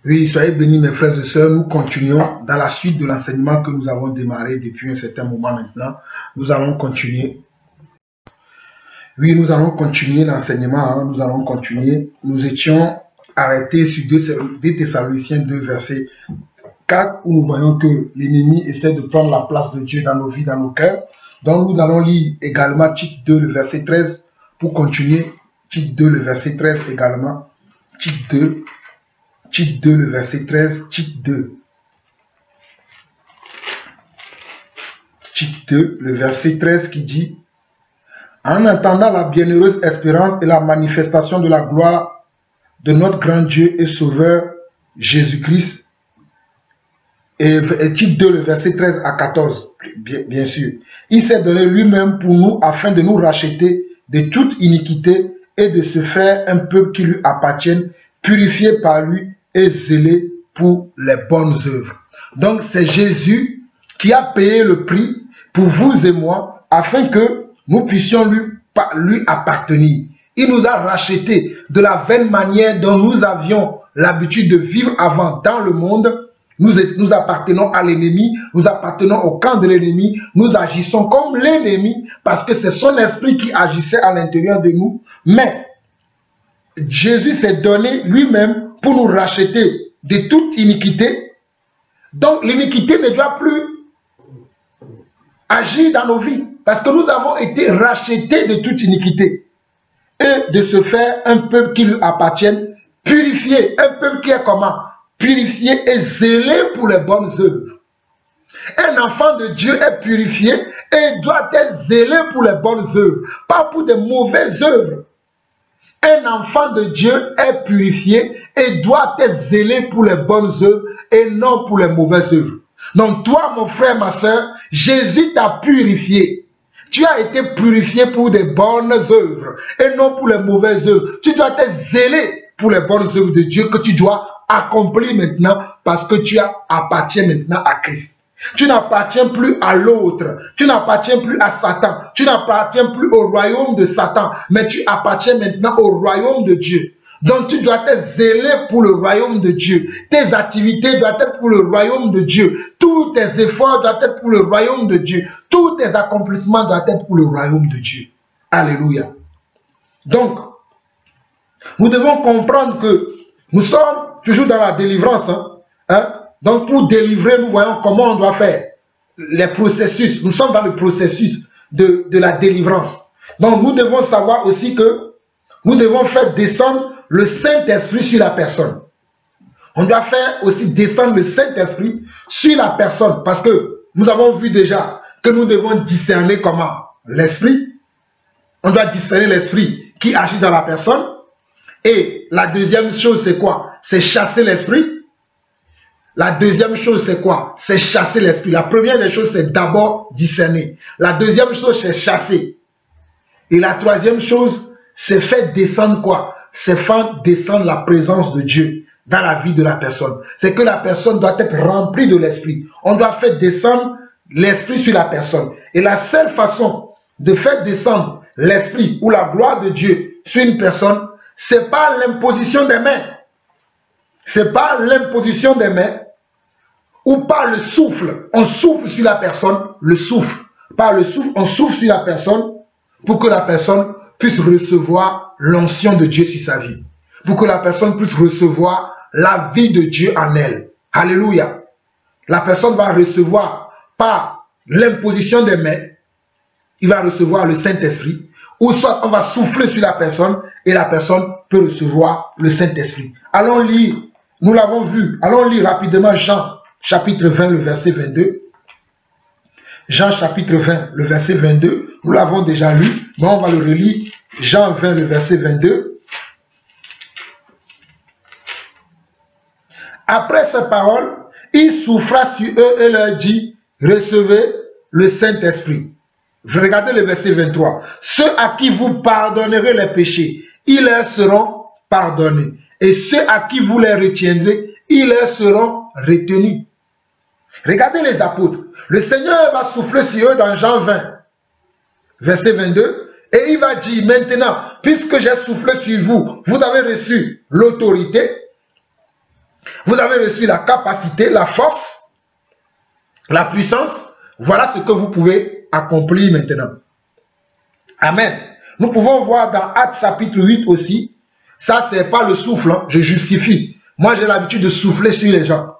Oui, soyez bénis mes frères et sœurs. Nous continuons dans la suite de l'enseignement que nous avons démarré depuis un certain moment maintenant. Nous allons continuer. Oui, nous allons continuer l'enseignement. Nous allons continuer. Nous étions arrêtés sur 2 Thessaloniciens 2, verset 4, où nous voyons que l'ennemi essaie de prendre la place de Dieu dans nos vies, dans nos cœurs. Donc nous allons lire également Tite 2, le verset 13, pour continuer. Tite 2, le verset 13 également. Tite 2, le verset 13, Tite 2. Tite 2, le verset 13 qui dit: en attendant la bienheureuse espérance et la manifestation de la gloire de notre grand Dieu et Sauveur Jésus-Christ. Et Tite 2, le verset 13 à 14, bien sûr. Il s'est donné lui-même pour nous afin de nous racheter de toute iniquité et de se faire un peuple qui lui appartienne, purifié par lui et zélé pour les bonnes œuvres. Donc c'est Jésus qui a payé le prix pour vous et moi afin que nous puissions lui appartenir. Il nous a rachetés de la vaine manière dont nous avions l'habitude de vivre avant dans le monde. Nous appartenons à l'ennemi, nous appartenons au camp de l'ennemi, nous agissons comme l'ennemi parce que c'est son esprit qui agissait à l'intérieur de nous. Mais Jésus s'est donné lui-même pour nous racheter de toute iniquité. Donc l'iniquité ne doit plus agir dans nos vies parce que nous avons été rachetés de toute iniquité et de se faire un peuple qui lui appartienne, purifié, un peuple qui est comment? Purifié et zélé pour les bonnes œuvres. Un enfant de Dieu est purifié et doit être zélé pour les bonnes œuvres, pas pour de mauvaises œuvres. Un enfant de Dieu est purifié et doit être zélé pour les bonnes œuvres et non pour les mauvaises œuvres. Donc toi, mon frère, ma soeur, Jésus t'a purifié. Tu as été purifié pour des bonnes œuvres et non pour les mauvaises œuvres. Tu dois être zélé pour les bonnes œuvres de Dieu que tu dois accomplir maintenant parce que tu appartiens maintenant à Christ. Tu n'appartiens plus à l'autre. Tu n'appartiens plus à Satan. Tu n'appartiens plus au royaume de Satan. Mais tu appartiens maintenant au royaume de Dieu. Donc tu dois être zélé pour le royaume de Dieu. Tes activités doivent être pour le royaume de Dieu. Tous tes efforts doivent être pour le royaume de Dieu. Tous tes accomplissements doivent être pour le royaume de Dieu. Alléluia. Donc, nous devons comprendre que nous sommes toujours dans la délivrance. Donc pour délivrer, nous voyons comment on doit faire. Les processus. Nous sommes dans le processus de la délivrance. Donc nous devons savoir aussi que nous devons faire descendre le Saint-Esprit sur la personne. On doit faire aussi descendre le Saint-Esprit sur la personne. Parce que nous avons vu déjà que nous devons discerner comment? L'esprit. On doit discerner l'esprit qui agit dans la personne. Et la deuxième chose, c'est quoi? C'est chasser l'esprit. La deuxième chose, c'est quoi? C'est chasser l'esprit. La première des choses, c'est d'abord discerner. La deuxième chose, c'est chasser. Et la troisième chose, c'est faire descendre quoi? C'est faire descendre la présence de Dieu dans la vie de la personne. C'est que la personne doit être remplie de l'esprit. On doit faire descendre l'esprit sur la personne. Et la seule façon de faire descendre l'esprit ou la gloire de Dieu sur une personne, c'est pas l'imposition des mains. C'est pas l'imposition des mains ou par le souffle. On souffle sur la personne, le souffle. Par le souffle, on souffle sur la personne pour que la personne puisse recevoir l'onction de Dieu sur sa vie. Pour que la personne puisse recevoir la vie de Dieu en elle. Alléluia. La personne va recevoir par l'imposition des mains, il va recevoir le Saint-Esprit. Ou soit on va souffler sur la personne et la personne peut recevoir le Saint-Esprit. Allons lire, nous l'avons vu, allons lire rapidement Jean chapitre 20, le verset 22. Jean chapitre 20, le verset 22. Nous l'avons déjà lu, mais on va le relire. Jean 20, le verset 22. Après ces paroles, il souffla sur eux et leur dit: recevez le Saint-Esprit. Regardez le verset 23. Ceux à qui vous pardonnerez les péchés, ils leur seront pardonnés. Et ceux à qui vous les retiendrez, ils leur seront retenus. Regardez les apôtres. Le Seigneur va souffler sur eux dans Jean 20, verset 22. Et il va dire: maintenant, puisque j'ai soufflé sur vous, vous avez reçu l'autorité. Vous avez reçu la capacité, la force, la puissance. Voilà ce que vous pouvez accomplir maintenant. Amen. Nous pouvons voir dans Actes chapitre 8 aussi. Ça, c'est pas le souffle, hein, je justifie. Moi, j'ai l'habitude de souffler sur les gens.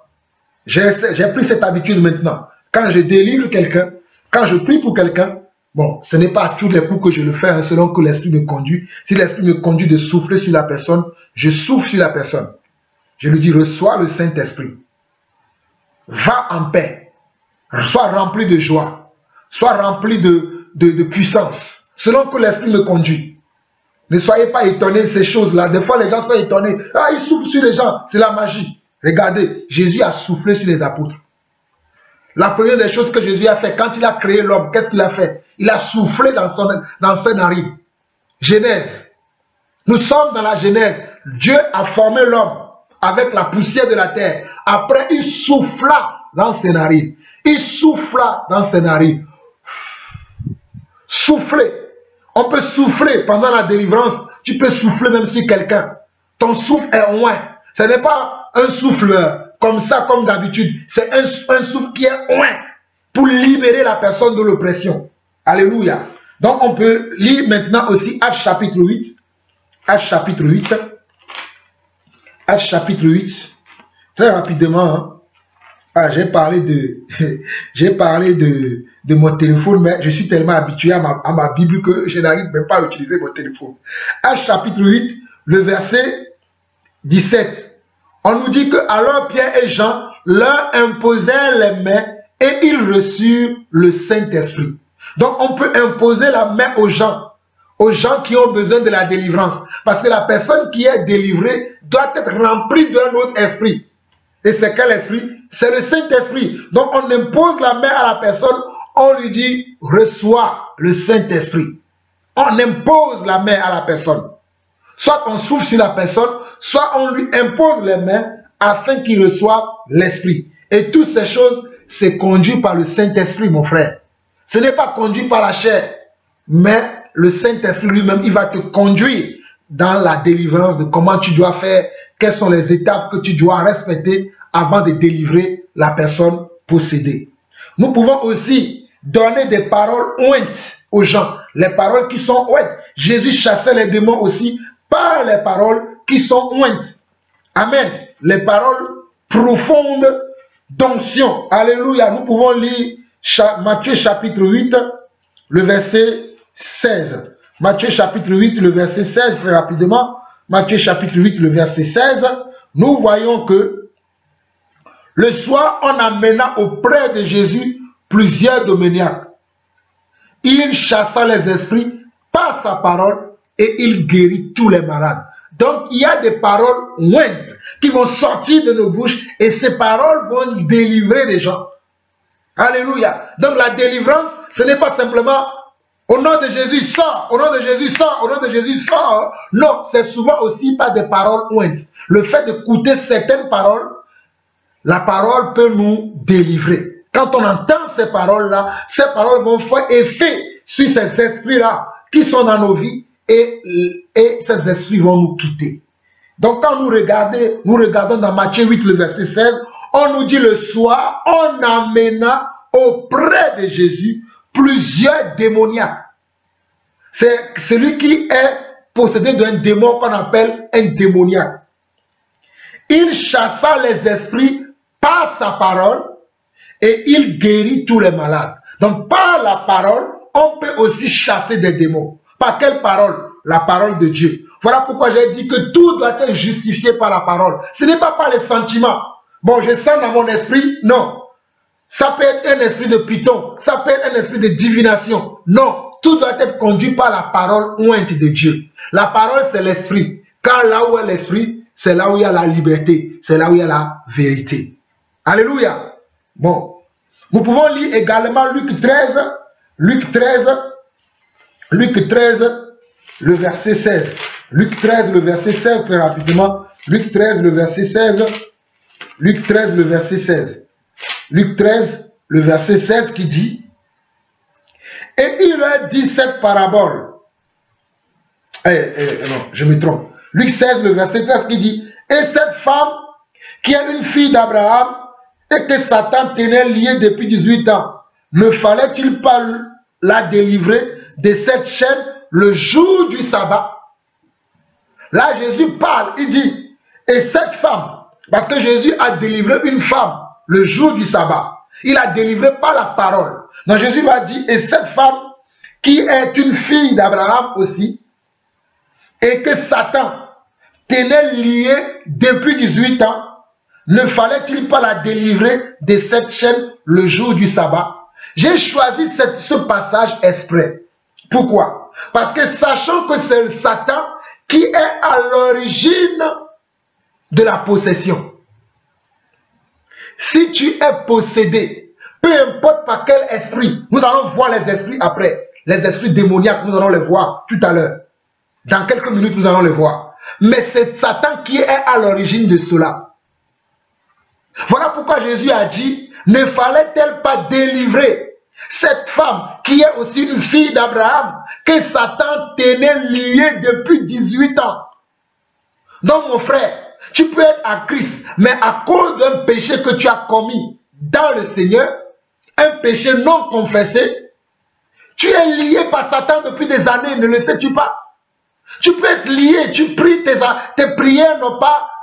J'ai pris cette habitude maintenant. Quand je délivre quelqu'un, quand je prie pour quelqu'un, bon, ce n'est pas à tous les coups que je le fais, hein, selon que l'Esprit me conduit. Si l'Esprit me conduit de souffler sur la personne, je souffle sur la personne. Je lui dis, reçois le Saint-Esprit. Va en paix. Sois rempli de joie. Sois rempli de puissance. Selon que l'Esprit me conduit. Ne soyez pas étonnés de ces choses-là. Des fois, les gens sont étonnés. Ah, ils soufflent sur les gens. C'est la magie. Regardez, Jésus a soufflé sur les apôtres. La première des choses que Jésus a fait, quand il a créé l'homme, qu'est-ce qu'il a fait? Il a soufflé dans ses narines. Genèse. Nous sommes dans la Genèse. Dieu a formé l'homme avec la poussière de la terre. Après, il souffla dans ses narines. Il souffla dans ses narines. Souffler. On peut souffler pendant la délivrance. Tu peux souffler même sur quelqu'un. Ton souffle est loin. Ce n'est pas un souffle comme ça, comme d'habitude. C'est un souffle qui est loin pour libérer la personne de l'oppression. Alléluia. Donc on peut lire maintenant aussi Actes chapitre 8. Actes chapitre 8. Actes chapitre 8. Très rapidement. Hein. Ah, j'ai parlé de mon téléphone, mais je suis tellement habitué à ma Bible que je n'arrive même pas à utiliser mon téléphone. Actes chapitre 8, le verset 17. On nous dit que alors Pierre et Jean leur imposèrent les mains et ils reçurent le Saint-Esprit. Donc on peut imposer la main aux gens qui ont besoin de la délivrance. Parce que la personne qui est délivrée doit être remplie d'un autre esprit. Et c'est quel esprit? C'est le Saint-Esprit. Donc on impose la main à la personne, on lui dit, reçois le Saint-Esprit. On impose la main à la personne. Soit on souffle sur la personne, soit on lui impose les mains afin qu'il reçoive l'Esprit. Et toutes ces choses, c'est conduit par le Saint-Esprit, mon frère. Ce n'est pas conduit par la chair, mais le Saint-Esprit lui-même, il va te conduire dans la délivrance de comment tu dois faire, quelles sont les étapes que tu dois respecter avant de délivrer la personne possédée. Nous pouvons aussi donner des paroles ointes aux gens. Les paroles qui sont ointes. Jésus chassait les démons aussi par les paroles qui sont ointes. Amen. Les paroles profondes d'onction. Alléluia. Nous pouvons lire Matthieu chapitre 8, le verset 16. Matthieu chapitre 8, le verset 16, très rapidement. Matthieu chapitre 8, le verset 16. Nous voyons que le soir, on amena auprès de Jésus plusieurs démoniaques. Il chassa les esprits par sa parole et il guérit tous les malades. Donc, il y a des paroles ointes qui vont sortir de nos bouches et ces paroles vont délivrer des gens. Alléluia. Donc, la délivrance, ce n'est pas simplement au nom de Jésus, sors, au nom de Jésus, sors, au nom de Jésus, sors. Non, c'est souvent aussi par des paroles ointes. Le fait d'écouter certaines paroles, la parole peut nous délivrer. Quand on entend ces paroles-là, ces paroles vont faire effet sur ces esprits-là qui sont dans nos vies et ces esprits vont nous quitter. Donc quand nous regardons dans Matthieu 8, le verset 16, on nous dit le soir, on amena auprès de Jésus plusieurs démoniaques. C'est celui qui est possédé d'un démon qu'on appelle un démoniaque. Il chassa les esprits par sa parole et il guérit tous les malades. Donc par la parole, on peut aussi chasser des démons. Par quelle parole? La parole de Dieu. Voilà pourquoi j'ai dit que tout doit être justifié par la parole. Ce n'est pas par les sentiments. Bon, je sens dans mon esprit, non. Ça peut être un esprit de python, ça peut être un esprit de divination. Non, tout doit être conduit par la parole ointe de Dieu. La parole, c'est l'esprit. Car là où est l'esprit, c'est là où il y a la liberté, c'est là où il y a la vérité. Alléluia. Bon, nous pouvons lire également Luc 13, le verset 16. Luc 13, le verset 16, très rapidement. Luc 13, le verset 16. Luc 13, le verset 16. Luc 13, le verset 16 qui dit: et il leur dit cette parabole. Non, je me trompe. Luc 16, le verset 13 qui dit: et cette femme qui est une fille d'Abraham et que Satan tenait liée depuis 18 ans, ne fallait-il pas la délivrer de cette chaîne le jour du sabbat? Là, Jésus parle, il dit, et cette femme, parce que Jésus a délivré une femme le jour du sabbat. Il a délivré par la parole. Donc Jésus va dire, et cette femme qui est une fille d'Abraham aussi, et que Satan tenait liée depuis 18 ans, ne fallait-il pas la délivrer de cette chaîne le jour du sabbat? J'ai choisi ce passage exprès. Pourquoi? Parce que sachant que c'est Satan qui est à l'origine de la possession. Si tu es possédé, peu importe par quel esprit, nous allons voir les esprits après, les esprits démoniaques, nous allons les voir tout à l'heure. Dans quelques minutes, nous allons les voir. Mais c'est Satan qui est à l'origine de cela. Voilà pourquoi Jésus a dit, ne fallait-elle pas délivrer cette femme qui est aussi une fille d'Abraham que Satan tenait liée depuis 18 ans. Donc mon frère, tu peux être à Christ, mais à cause d'un péché que tu as commis dans le Seigneur, un péché non confessé, tu es lié par Satan depuis des années, ne le sais-tu pas? Tu peux être lié, tu pries, tes prières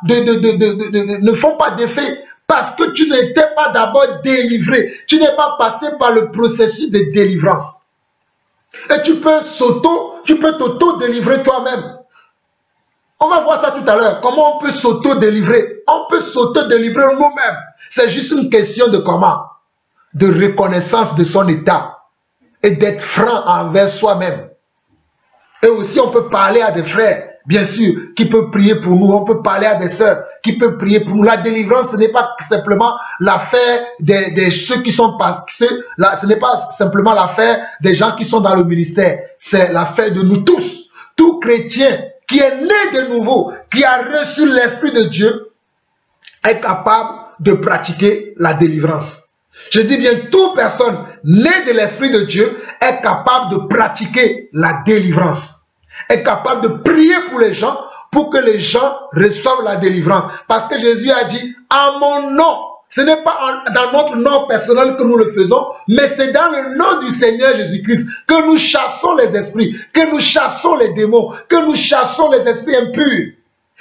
ne font pas d'effet parce que tu n'étais pas d'abord délivré. Tu n'es pas passé par le processus de délivrance. Et tu peux t'auto-délivrer toi-même. On va voir ça tout à l'heure. Comment on peut s'auto-délivrer? On peut s'auto-délivrer nous-mêmes. C'est juste une question de comment? De reconnaissance de son état et d'être franc envers soi-même. Et aussi, on peut parler à des frères, bien sûr, qui peuvent prier pour nous. On peut parler à des sœurs qui peuvent prier pour nous. La délivrance, ce n'est pas simplement l'affaire de ceux qui sont passés. Ce n'est pas simplement l'affaire des gens qui sont dans le ministère. C'est l'affaire de nous tous. Tout chrétien qui est né de nouveau, qui a reçu l'Esprit de Dieu, est capable de pratiquer la délivrance. Je dis bien, toute personne née de l'Esprit de Dieu est capable de pratiquer la délivrance. Est capable de prier pour les gens, pour que les gens reçoivent la délivrance. Parce que Jésus a dit, en mon nom, ce n'est pas dans notre nom personnel que nous le faisons, mais c'est dans le nom du Seigneur Jésus-Christ que nous chassons les esprits, que nous chassons les démons, que nous chassons les esprits impurs.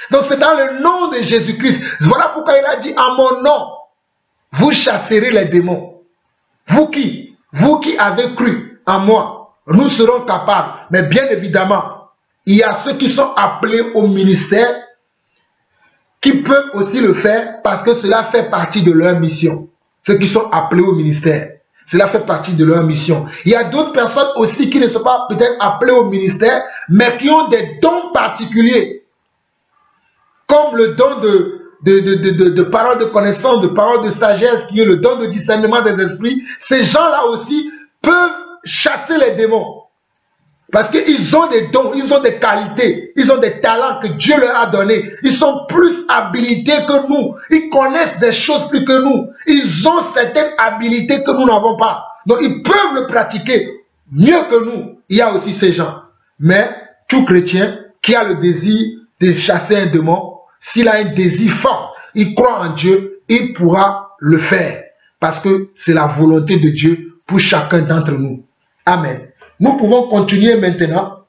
Donc c'est dans le nom de Jésus-Christ. Voilà pourquoi il a dit, en mon nom, vous chasserez les démons. Vous qui avez cru en moi, nous serons capables. Mais bien évidemment, il y a ceux qui sont appelés au ministère qui peuvent aussi le faire parce que cela fait partie de leur mission. Ceux qui sont appelés au ministère, cela fait partie de leur mission. Il y a d'autres personnes aussi qui ne sont pas peut-être appelées au ministère, mais qui ont des dons particuliers, comme le don de parole de connaissance, de parole de sagesse, qui est le don de discernement des esprits. Ces gens-là aussi peuvent chasser les démons. Parce qu'ils ont des dons, ils ont des qualités, ils ont des talents que Dieu leur a donnés. Ils sont plus habilités que nous. Ils connaissent des choses plus que nous. Ils ont certaines habilités que nous n'avons pas. Donc ils peuvent le pratiquer mieux que nous. Il y a aussi ces gens. Mais tout chrétien qui a le désir de chasser un démon, s'il a un désir fort, il croit en Dieu, il pourra le faire. Parce que c'est la volonté de Dieu pour chacun d'entre nous. Amen. Nous pouvons continuer maintenant.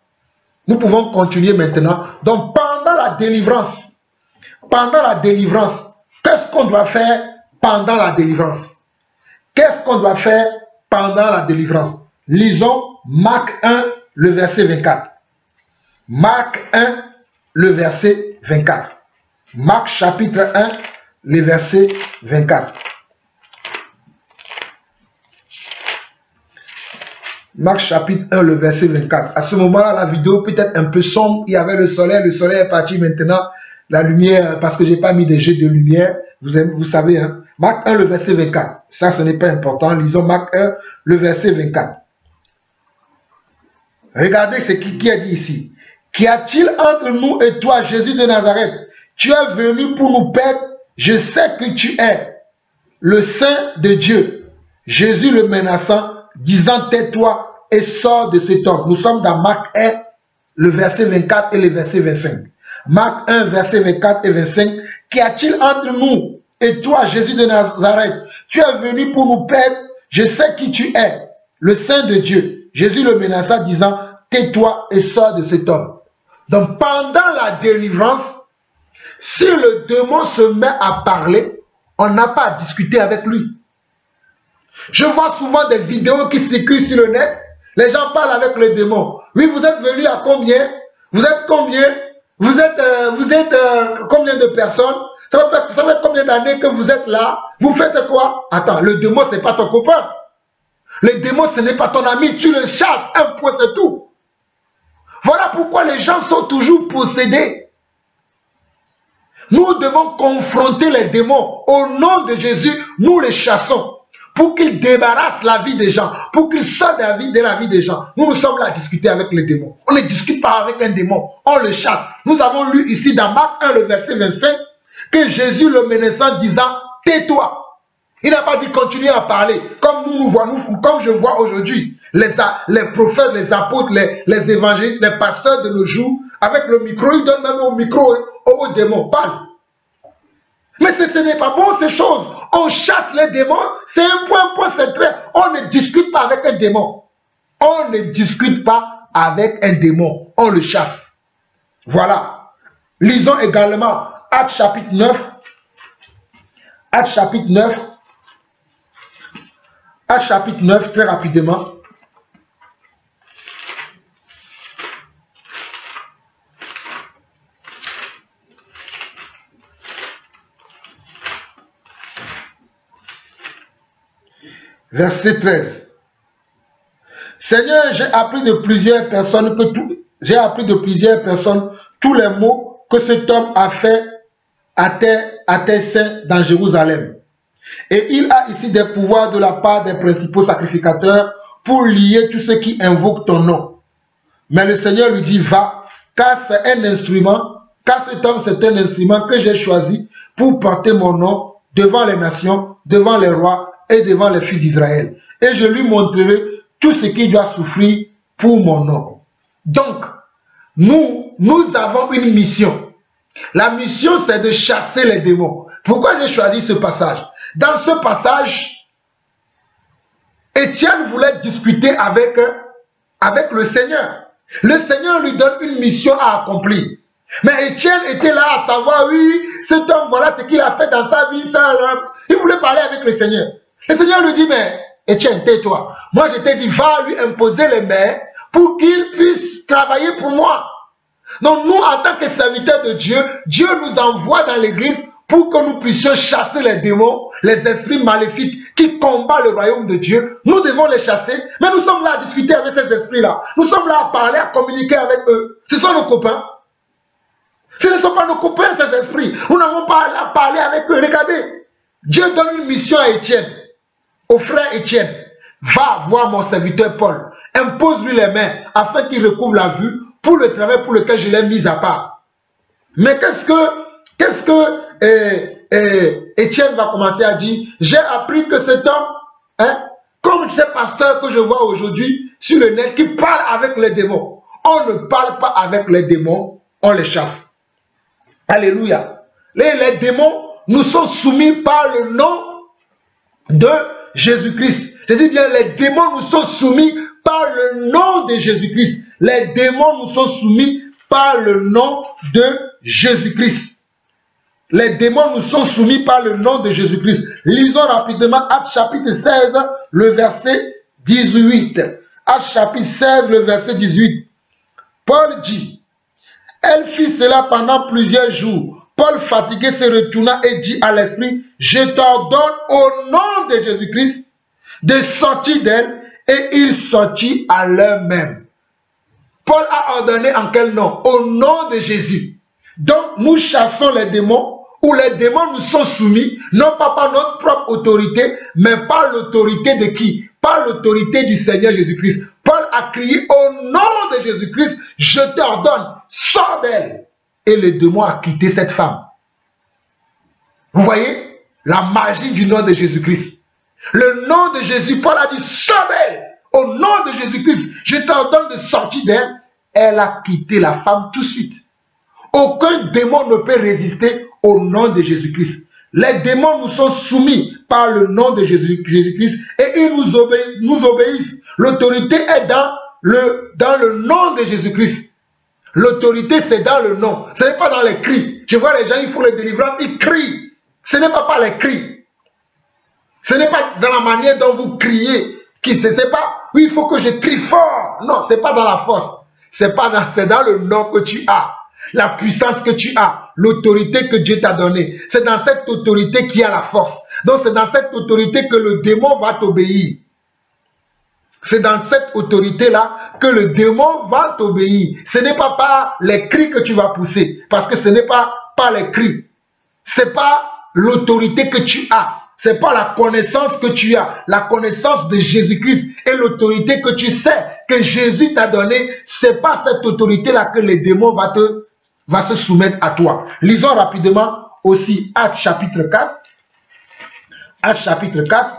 Nous pouvons continuer maintenant. Donc, pendant la délivrance, qu'est-ce qu'on doit faire pendant la délivrance? Qu'est-ce qu'on doit faire pendant la délivrance? Lisons Marc 1, le verset 24. Marc 1, le verset 24. Marc chapitre 1, le verset 24. Marc chapitre 1, le verset 24. À ce moment-là, la vidéo peut être un peu sombre. Il y avait le soleil est parti maintenant. La lumière, parce que je n'ai pas mis des jeux de lumière. Vous savez, hein. Marc 1, le verset 24. Ça, ce n'est pas important. Lisons Marc 1, le verset 24. Regardez ce qui est dit ici. Qu'y a-t-il entre nous et toi, Jésus de Nazareth? Tu es venu pour nous perdre. Je sais que tu es le Saint de Dieu. Jésus le menaçant, disant, tais-toi et sors de cet homme. Nous sommes dans Marc 1, le verset 24 et le verset 25. Marc 1, verset 24 et 25. Qu'y a-t-il entre nous Et toi, Jésus de Nazareth, tu es venu pour nous perdre. Je sais qui tu es, le Saint de Dieu. Jésus le menaça, disant, tais-toi et sors de cet homme. Donc, pendant la délivrance, si le démon se met à parler, on n'a pas à discuter avec lui. Je vois souvent des vidéos qui circulent sur le net. Les gens parlent avec le démon. Oui, vous êtes venu à combien? Vous êtes combien? Vous êtes combien de personnes? Ça fait combien d'années que vous êtes là? Vous faites quoi? Attends, le démon, ce n'est pas ton copain. Le démon, ce n'est pas ton ami. Tu le chasses. Un point, c'est tout. Voilà pourquoi les gens sont toujours possédés. Nous devons confronter les démons. Au nom de Jésus, nous les chassons. Pour qu'ils débarrassent la vie des gens. Pour qu'ils sortent de la vie des gens. Nous sommes là à discuter avec les démons. On ne discute pas avec un démon. On le chasse. Nous avons lu ici dans Marc 1, le verset 25, que Jésus le menaçant disant, tais-toi. Il n'a pas dit continuer à parler. Comme comme je vois aujourd'hui, les prophètes, les apôtres, les évangélistes, les pasteurs de nos jours, avec le micro, ils donnent même au micro aux démons. Parle. Mais ce n'est pas bon ces choses. On chasse les démons, c'est un point, c'est très. On ne discute pas avec un démon. On ne discute pas avec un démon. On le chasse. Voilà. Lisons également Actes chapitre 9. Actes chapitre 9. Actes chapitre 9, très rapidement. Verset 13. Seigneur, j'ai appris de plusieurs personnes tous les maux que cet homme a fait à tes saints dans Jérusalem. Et il a ici des pouvoirs de la part des principaux sacrificateurs pour lier tous ceux qui invoquent ton nom. Mais le Seigneur lui dit, va, car c'est un instrument, car cet homme c'est un instrument que j'ai choisi pour porter mon nom devant les nations, devant les rois et devant les fils d'Israël. Et je lui montrerai tout ce qu'il doit souffrir pour mon nom. Donc, nous avons une mission. La mission, c'est de chasser les démons. Pourquoi j'ai choisi ce passage? Dans ce passage, Étienne voulait discuter avec le Seigneur. Le Seigneur lui donne une mission à accomplir. Mais Étienne était là à savoir, oui, cet homme, voilà ce qu'il a fait dans sa vie. Il voulait parler avec le Seigneur. Le Seigneur lui dit, mais Étienne, tais-toi. Moi, je t'ai dit, va lui imposer les mains pour qu'il puisse travailler pour moi. Donc, nous, en tant que serviteurs de Dieu, Dieu nous envoie dans l'église pour que nous puissions chasser les démons, les esprits maléfiques qui combattent le royaume de Dieu. Nous devons les chasser, mais nous sommes là à discuter avec ces esprits-là. Nous sommes là à parler, à communiquer avec eux. Ce sont nos copains. Ce ne sont pas nos copains, ces esprits. Nous n'avons pas à parler avec eux. Regardez, Dieu donne une mission à Étienne, au frère Étienne. Va voir mon serviteur Paul. Impose-lui les mains afin qu'il recouvre la vue pour le travail pour lequel je l'ai mis à part. Mais qu'est-ce que Étienne va commencer à dire? J'ai appris que cet homme, comme ces pasteurs que je vois aujourd'hui sur le net, qui parlent avec les démons. On ne parle pas avec les démons, on les chasse. Alléluia. Les démons nous sont soumis par le nom de Jésus-Christ. Je dis bien, les démons nous sont soumis par le nom de Jésus-Christ. Les démons nous sont soumis par le nom de Jésus-Christ. Les démons nous sont soumis par le nom de Jésus-Christ. Lisons rapidement Actes chapitre 16, le verset 18. Actes chapitre 16, le verset 18. Paul dit, elle fit cela pendant plusieurs jours. Paul, fatigué, se retourna et dit à l'esprit, je t'ordonne au nom de Jésus-Christ de sortir d'elle, et il sortit à l'heure même. Paul a ordonné en quel nom? Au nom de Jésus. Donc nous chassons les démons, ou les démons nous sont soumis, non pas par notre propre autorité, mais par l'autorité de qui? Par l'autorité du Seigneur Jésus-Christ. Paul a crié au nom de Jésus-Christ, je t'ordonne, sors d'elle. Et le démon a quitté cette femme. Vous voyez la magie du nom de Jésus-Christ. Le nom de Jésus, Paul a dit, sors d'elle. Au nom de Jésus-Christ, je t'ordonne de sortir d'elle. Elle a quitté la femme tout de suite. Aucun démon ne peut résister au nom de Jésus-Christ. Les démons nous sont soumis par le nom de Jésus-Christ et ils nous obéissent. L'autorité est dans le nom de Jésus-Christ. L'autorité, c'est dans le nom. Ce n'est pas dans les cris. Je vois les gens, ils font les délivrances, ils crient. Ce n'est pas par les cris. Ce n'est pas dans la manière dont vous criez. C'est pas, oui, il faut que je crie fort. Non, ce n'est pas dans la force. C'est dans le nom que tu as. La puissance que tu as. L'autorité que Dieu t'a donnée. C'est dans cette autorité qu'il y a la force. Donc c'est dans cette autorité que le démon va t'obéir. C'est dans cette autorité-là que le démon va t'obéir. Ce n'est pas par les cris que tu vas pousser. Parce que ce n'est pas par les cris. Ce n'est pas l'autorité que tu as. Ce n'est pas la connaissance que tu as. La connaissance de Jésus-Christ et l'autorité que tu sais que Jésus t'a donnée. Ce n'est pas cette autorité-là que les démons va se soumettre à toi. Lisons rapidement aussi Actes chapitre 4. Actes chapitre 4.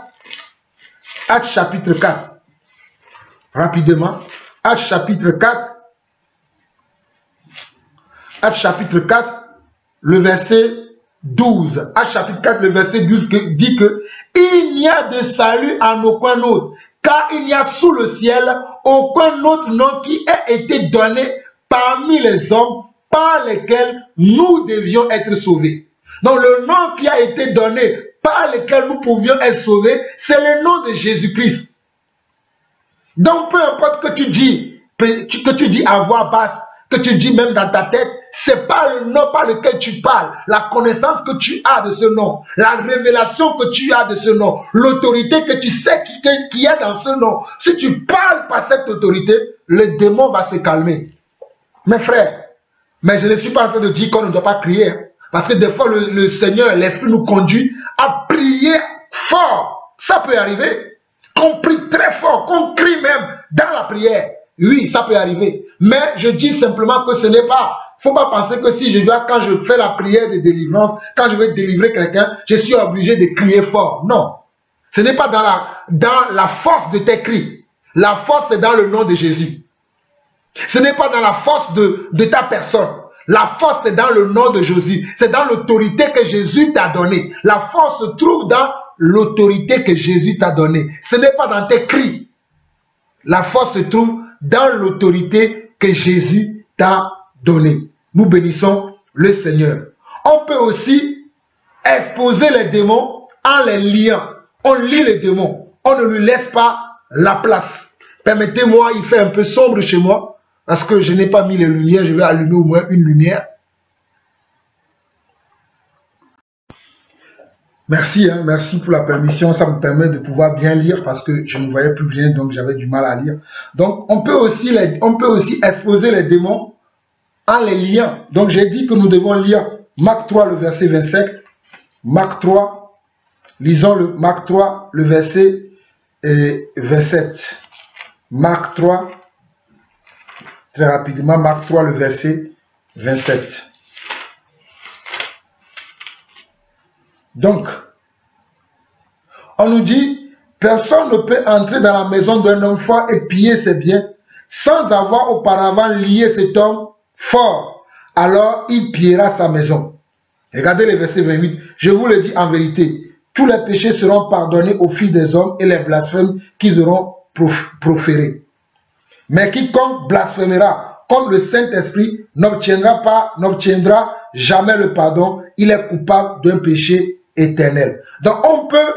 Actes chapitre 4. Rapidement. Actes chapitre 4. Actes chapitre 4, le verset 12. Actes chapitre 4, le verset 12 dit que il n'y a de salut en aucun autre, car il n'y a sous le ciel aucun autre nom qui ait été donné parmi les hommes par lesquels nous devions être sauvés. Donc le nom qui a été donné par lequel nous pouvions être sauvés, c'est le nom de Jésus-Christ. Donc peu importe que tu dis à voix basse, que tu dis même dans ta tête, c'est pas le nom par lequel tu parles, la connaissance que tu as de ce nom, la révélation que tu as de ce nom, l'autorité que tu sais qu'il y a dans ce nom. Si tu parles par cette autorité, le démon va se calmer. Mes frères, mais je ne suis pas en train de dire qu'on ne doit pas crier, hein, parce que des fois le Seigneur, l'Esprit nous conduit à prier fort. Ça peut arriver. Qu'on prie très fort, qu'on crie même dans la prière. Oui, ça peut arriver. Mais je dis simplement que ce n'est pas... Il ne faut pas penser que si quand je fais la prière de délivrance, quand je vais délivrer quelqu'un, je suis obligé de crier fort. Non. Ce n'est pas dans la force de tes cris. La force, c'est dans le nom de Jésus. Ce n'est pas dans la force de ta personne. La force, c'est dans le nom de Jésus. C'est dans l'autorité que Jésus t'a donnée. La force se trouve dans l'autorité que Jésus t'a donnée. Ce n'est pas dans tes cris. La force se trouve dans l'autorité que Jésus t'a donnée. Nous bénissons le Seigneur. On peut aussi exposer les démons en les liant. On lie les démons. On ne lui laisse pas la place. Permettez-moi, il fait un peu sombre chez moi parce que je n'ai pas mis les lumières. Je vais allumer au moins une lumière. Merci, hein, merci pour la permission. Ça me permet de pouvoir bien lire parce que je ne voyais plus rien, donc j'avais du mal à lire. Donc, on peut aussi exposer les démons en les liant. Donc, j'ai dit que nous devons lire Marc 3, le verset 27. Marc 3, lisons le Marc 3, le verset 27. Marc 3, très rapidement, Marc 3, le verset 27. Donc, on nous dit, personne ne peut entrer dans la maison d'un homme fort et piller ses biens sans avoir auparavant lié cet homme fort. Alors, il pillera sa maison. Regardez le verset 28. Je vous le dis en vérité, tous les péchés seront pardonnés aux fils des hommes et les blasphèmes qu'ils auront proférés. Mais quiconque blasphémera contre le Saint-Esprit n'obtiendra jamais le pardon. Il est coupable d'un péché éternel. Donc on peut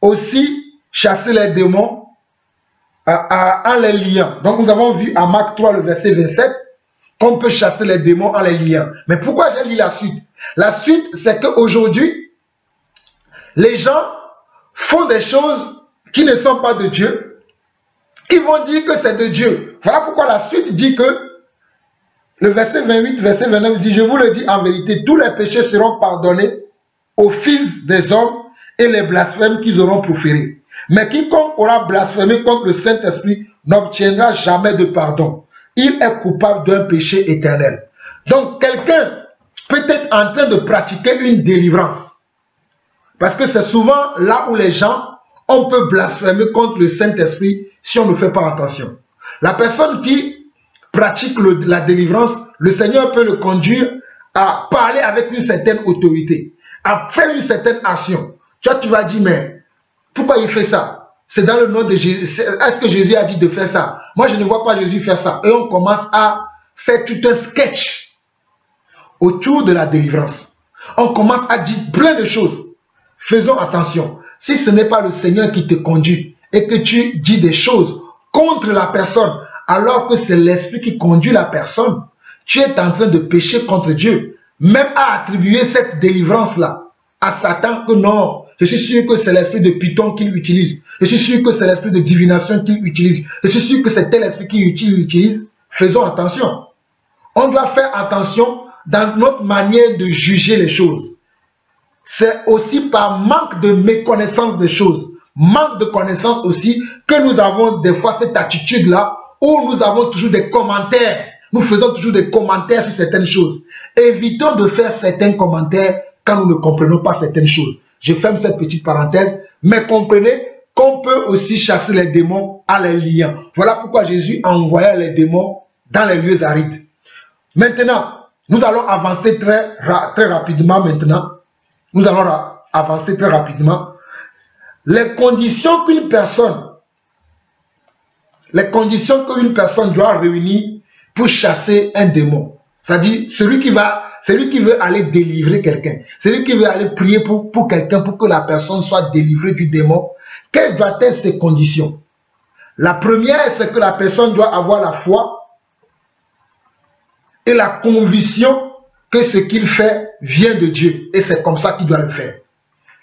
aussi chasser les démons en les liant. Donc nous avons vu à Marc 3 le verset 27 qu'on peut chasser les démons en les liant. Mais pourquoi j'ai lu la suite? La suite, c'est qu'aujourd'hui, les gens font des choses qui ne sont pas de Dieu. Ils vont dire que c'est de Dieu. Voilà pourquoi la suite dit que le verset 28, verset 29 dit, je vous le dis en vérité, tous les péchés seront pardonnés aux fils des hommes et les blasphèmes qu'ils auront proférés. Mais quiconque aura blasphémé contre le Saint-Esprit n'obtiendra jamais de pardon. Il est coupable d'un péché éternel. Donc quelqu'un peut être en train de pratiquer une délivrance. Parce que c'est souvent là où les gens, on peut blasphémer contre le Saint-Esprit si on ne fait pas attention. La personne qui pratique la délivrance, le Seigneur peut le conduire à parler avec une certaine autorité. à faire une certaine action. Toi, tu vas dire, mais pourquoi il fait ça? C'est dans le nom de Jésus. Est-ce que Jésus a dit de faire ça? Moi, je ne vois pas Jésus faire ça. Et on commence à faire tout un sketch autour de la délivrance. On commence à dire plein de choses. Faisons attention. Si ce n'est pas le Seigneur qui te conduit et que tu dis des choses contre la personne, alors que c'est l'esprit qui conduit la personne, tu es en train de pécher contre Dieu. Même à attribuer cette délivrance-là à Satan, que non, je suis sûr que c'est l'esprit de Python qu'il utilise. Je suis sûr que c'est l'esprit de divination qu'il utilise. Je suis sûr que c'est tel esprit qu'il utilise. Faisons attention. On doit faire attention dans notre manière de juger les choses. C'est aussi par manque de méconnaissance des choses, manque de connaissance aussi, que nous avons des fois cette attitude-là, où nous avons toujours des commentaires. Nous faisons toujours des commentaires sur certaines choses. Évitons de faire certains commentaires quand nous ne comprenons pas certaines choses. Je ferme cette petite parenthèse, mais comprenez qu'on peut aussi chasser les démons à les liant. Voilà pourquoi Jésus envoyait les démons dans les lieux arides. Maintenant, nous allons avancer très rapidement maintenant. Nous allons avancer très rapidement. Les conditions qu'une personne doit réunir pour chasser un démon. C'est-à-dire celui qui veut aller délivrer quelqu'un, celui qui veut aller prier pour quelqu'un pour que la personne soit délivrée du démon. Quelles doivent être ces conditions? La première, c'est que la personne doit avoir la foi et la conviction que ce qu'il fait vient de Dieu. Et c'est comme ça qu'il doit le faire.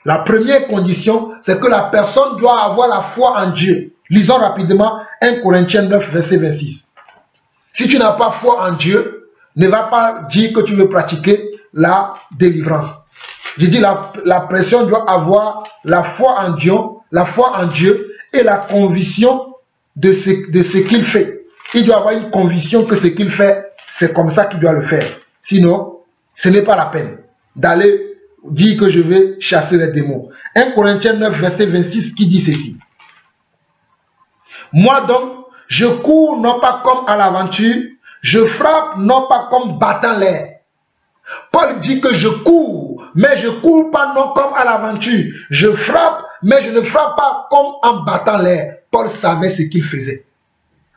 La première condition, c'est que la personne doit avoir la foi en Dieu. Lisons rapidement 1 Corinthiens 9, verset 26. Si tu n'as pas foi en Dieu, ne va pas dire que tu veux pratiquer la délivrance. Je dis la personne doit avoir la foi en Dieu et la conviction de ce qu'il fait. Il doit avoir une conviction que ce qu'il fait, c'est comme ça qu'il doit le faire. Sinon, ce n'est pas la peine d'aller dire que je vais chasser les démons. 1 Corinthiens 9, verset 26 qui dit ceci. Moi donc, je cours non pas comme à l'aventure, je frappe non pas comme battant l'air. Paul dit que je cours, mais je ne cours pas non comme à l'aventure. Je frappe, mais je ne frappe pas comme en battant l'air. Paul savait ce qu'il faisait.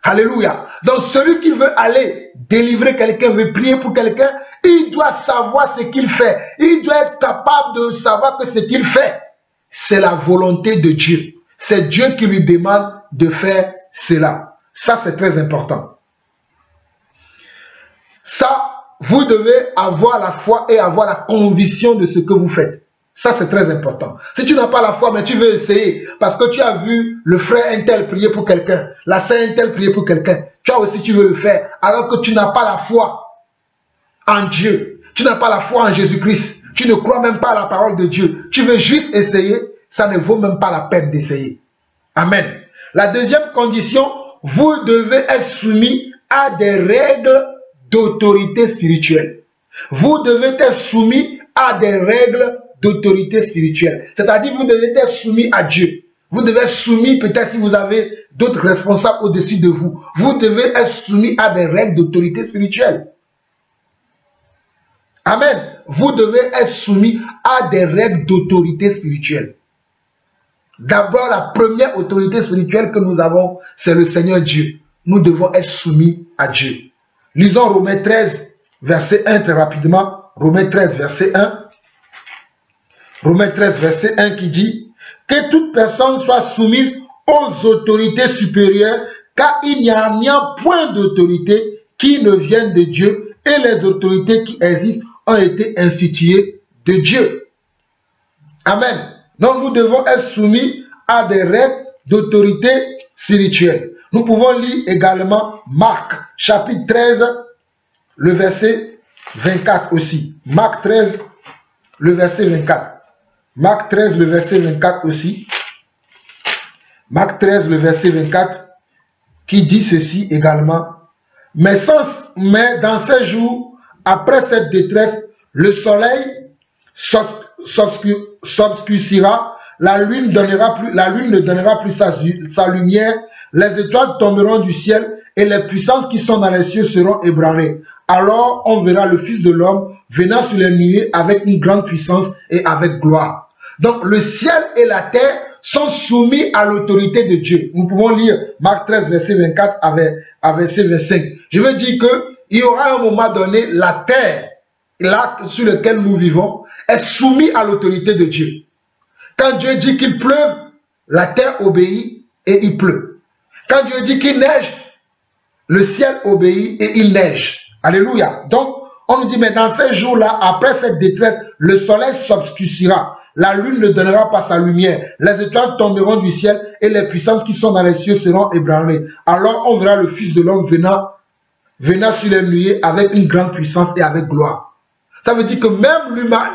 Alléluia. Donc celui qui veut aller délivrer quelqu'un, veut prier pour quelqu'un, il doit savoir ce qu'il fait. Il doit être capable de savoir que ce qu'il fait, c'est la volonté de Dieu. C'est Dieu qui lui demande de faire cela. Ça, c'est très important. Ça, vous devez avoir la foi et avoir la conviction de ce que vous faites. Ça, c'est très important. Si tu n'as pas la foi, mais tu veux essayer, parce que tu as vu le frère un tel prier pour quelqu'un, la sœur un tel prier pour quelqu'un, toi aussi tu veux le faire, alors que tu n'as pas la foi en Dieu, tu n'as pas la foi en Jésus-Christ, tu ne crois même pas à la parole de Dieu, tu veux juste essayer, ça ne vaut même pas la peine d'essayer. Amen. La deuxième condition, vous devez être soumis à des règles d'autorité spirituelle. Vous devez être soumis à des règles d'autorité spirituelle. C'est-à-dire, vous devez être soumis à Dieu. Vous devez être soumis, peut-être si vous avez d'autres responsables au-dessus de vous. Vous devez être soumis à des règles d'autorité spirituelle. Amen. Vous devez être soumis à des règles d'autorité spirituelle. D'abord, la première autorité spirituelle que nous avons, c'est le Seigneur Dieu. Nous devons être soumis à Dieu. Lisons Romains 13, verset 1 très rapidement. Romains 13, verset 1. Romains 13, verset 1 qui dit que toute personne soit soumise aux autorités supérieures, car il n'y a point d'autorité qui ne vienne de Dieu, et les autorités qui existent ont été instituées de Dieu. Amen. Donc nous devons être soumis à des règles d'autorité spirituelle. Nous pouvons lire également Marc chapitre 13, le verset 24 aussi. Marc 13, le verset 24. Marc 13, le verset 24 aussi. Marc 13, le verset 24, qui dit ceci également. Mais dans ces jours, après cette détresse, le soleil s'obscurcira, la lune ne donnera plus sa lumière, les étoiles tomberont du ciel et les puissances qui sont dans les cieux seront ébranlées. Alors on verra le Fils de l'homme venant sur les nuées avec une grande puissance et avec gloire. Donc le ciel et la terre sont soumis à l'autorité de Dieu. Nous pouvons lire Marc 13, verset 24 à verset 25. Je veux dire qu'il y aura un moment donné, la terre, l'acte sur lequel nous vivons, est soumis à l'autorité de Dieu. Quand Dieu dit qu'il pleuve, la terre obéit et il pleut. Quand Dieu dit qu'il neige, le ciel obéit et il neige. Alléluia. Donc, on nous dit, mais dans ces jours-là, après cette détresse, le soleil s'obscurcira, la lune ne donnera pas sa lumière, les étoiles tomberont du ciel et les puissances qui sont dans les cieux seront ébranlées. Alors on verra le Fils de l'homme venant sur les nuées avec une grande puissance et avec gloire. Ça veut dire que même l'humain,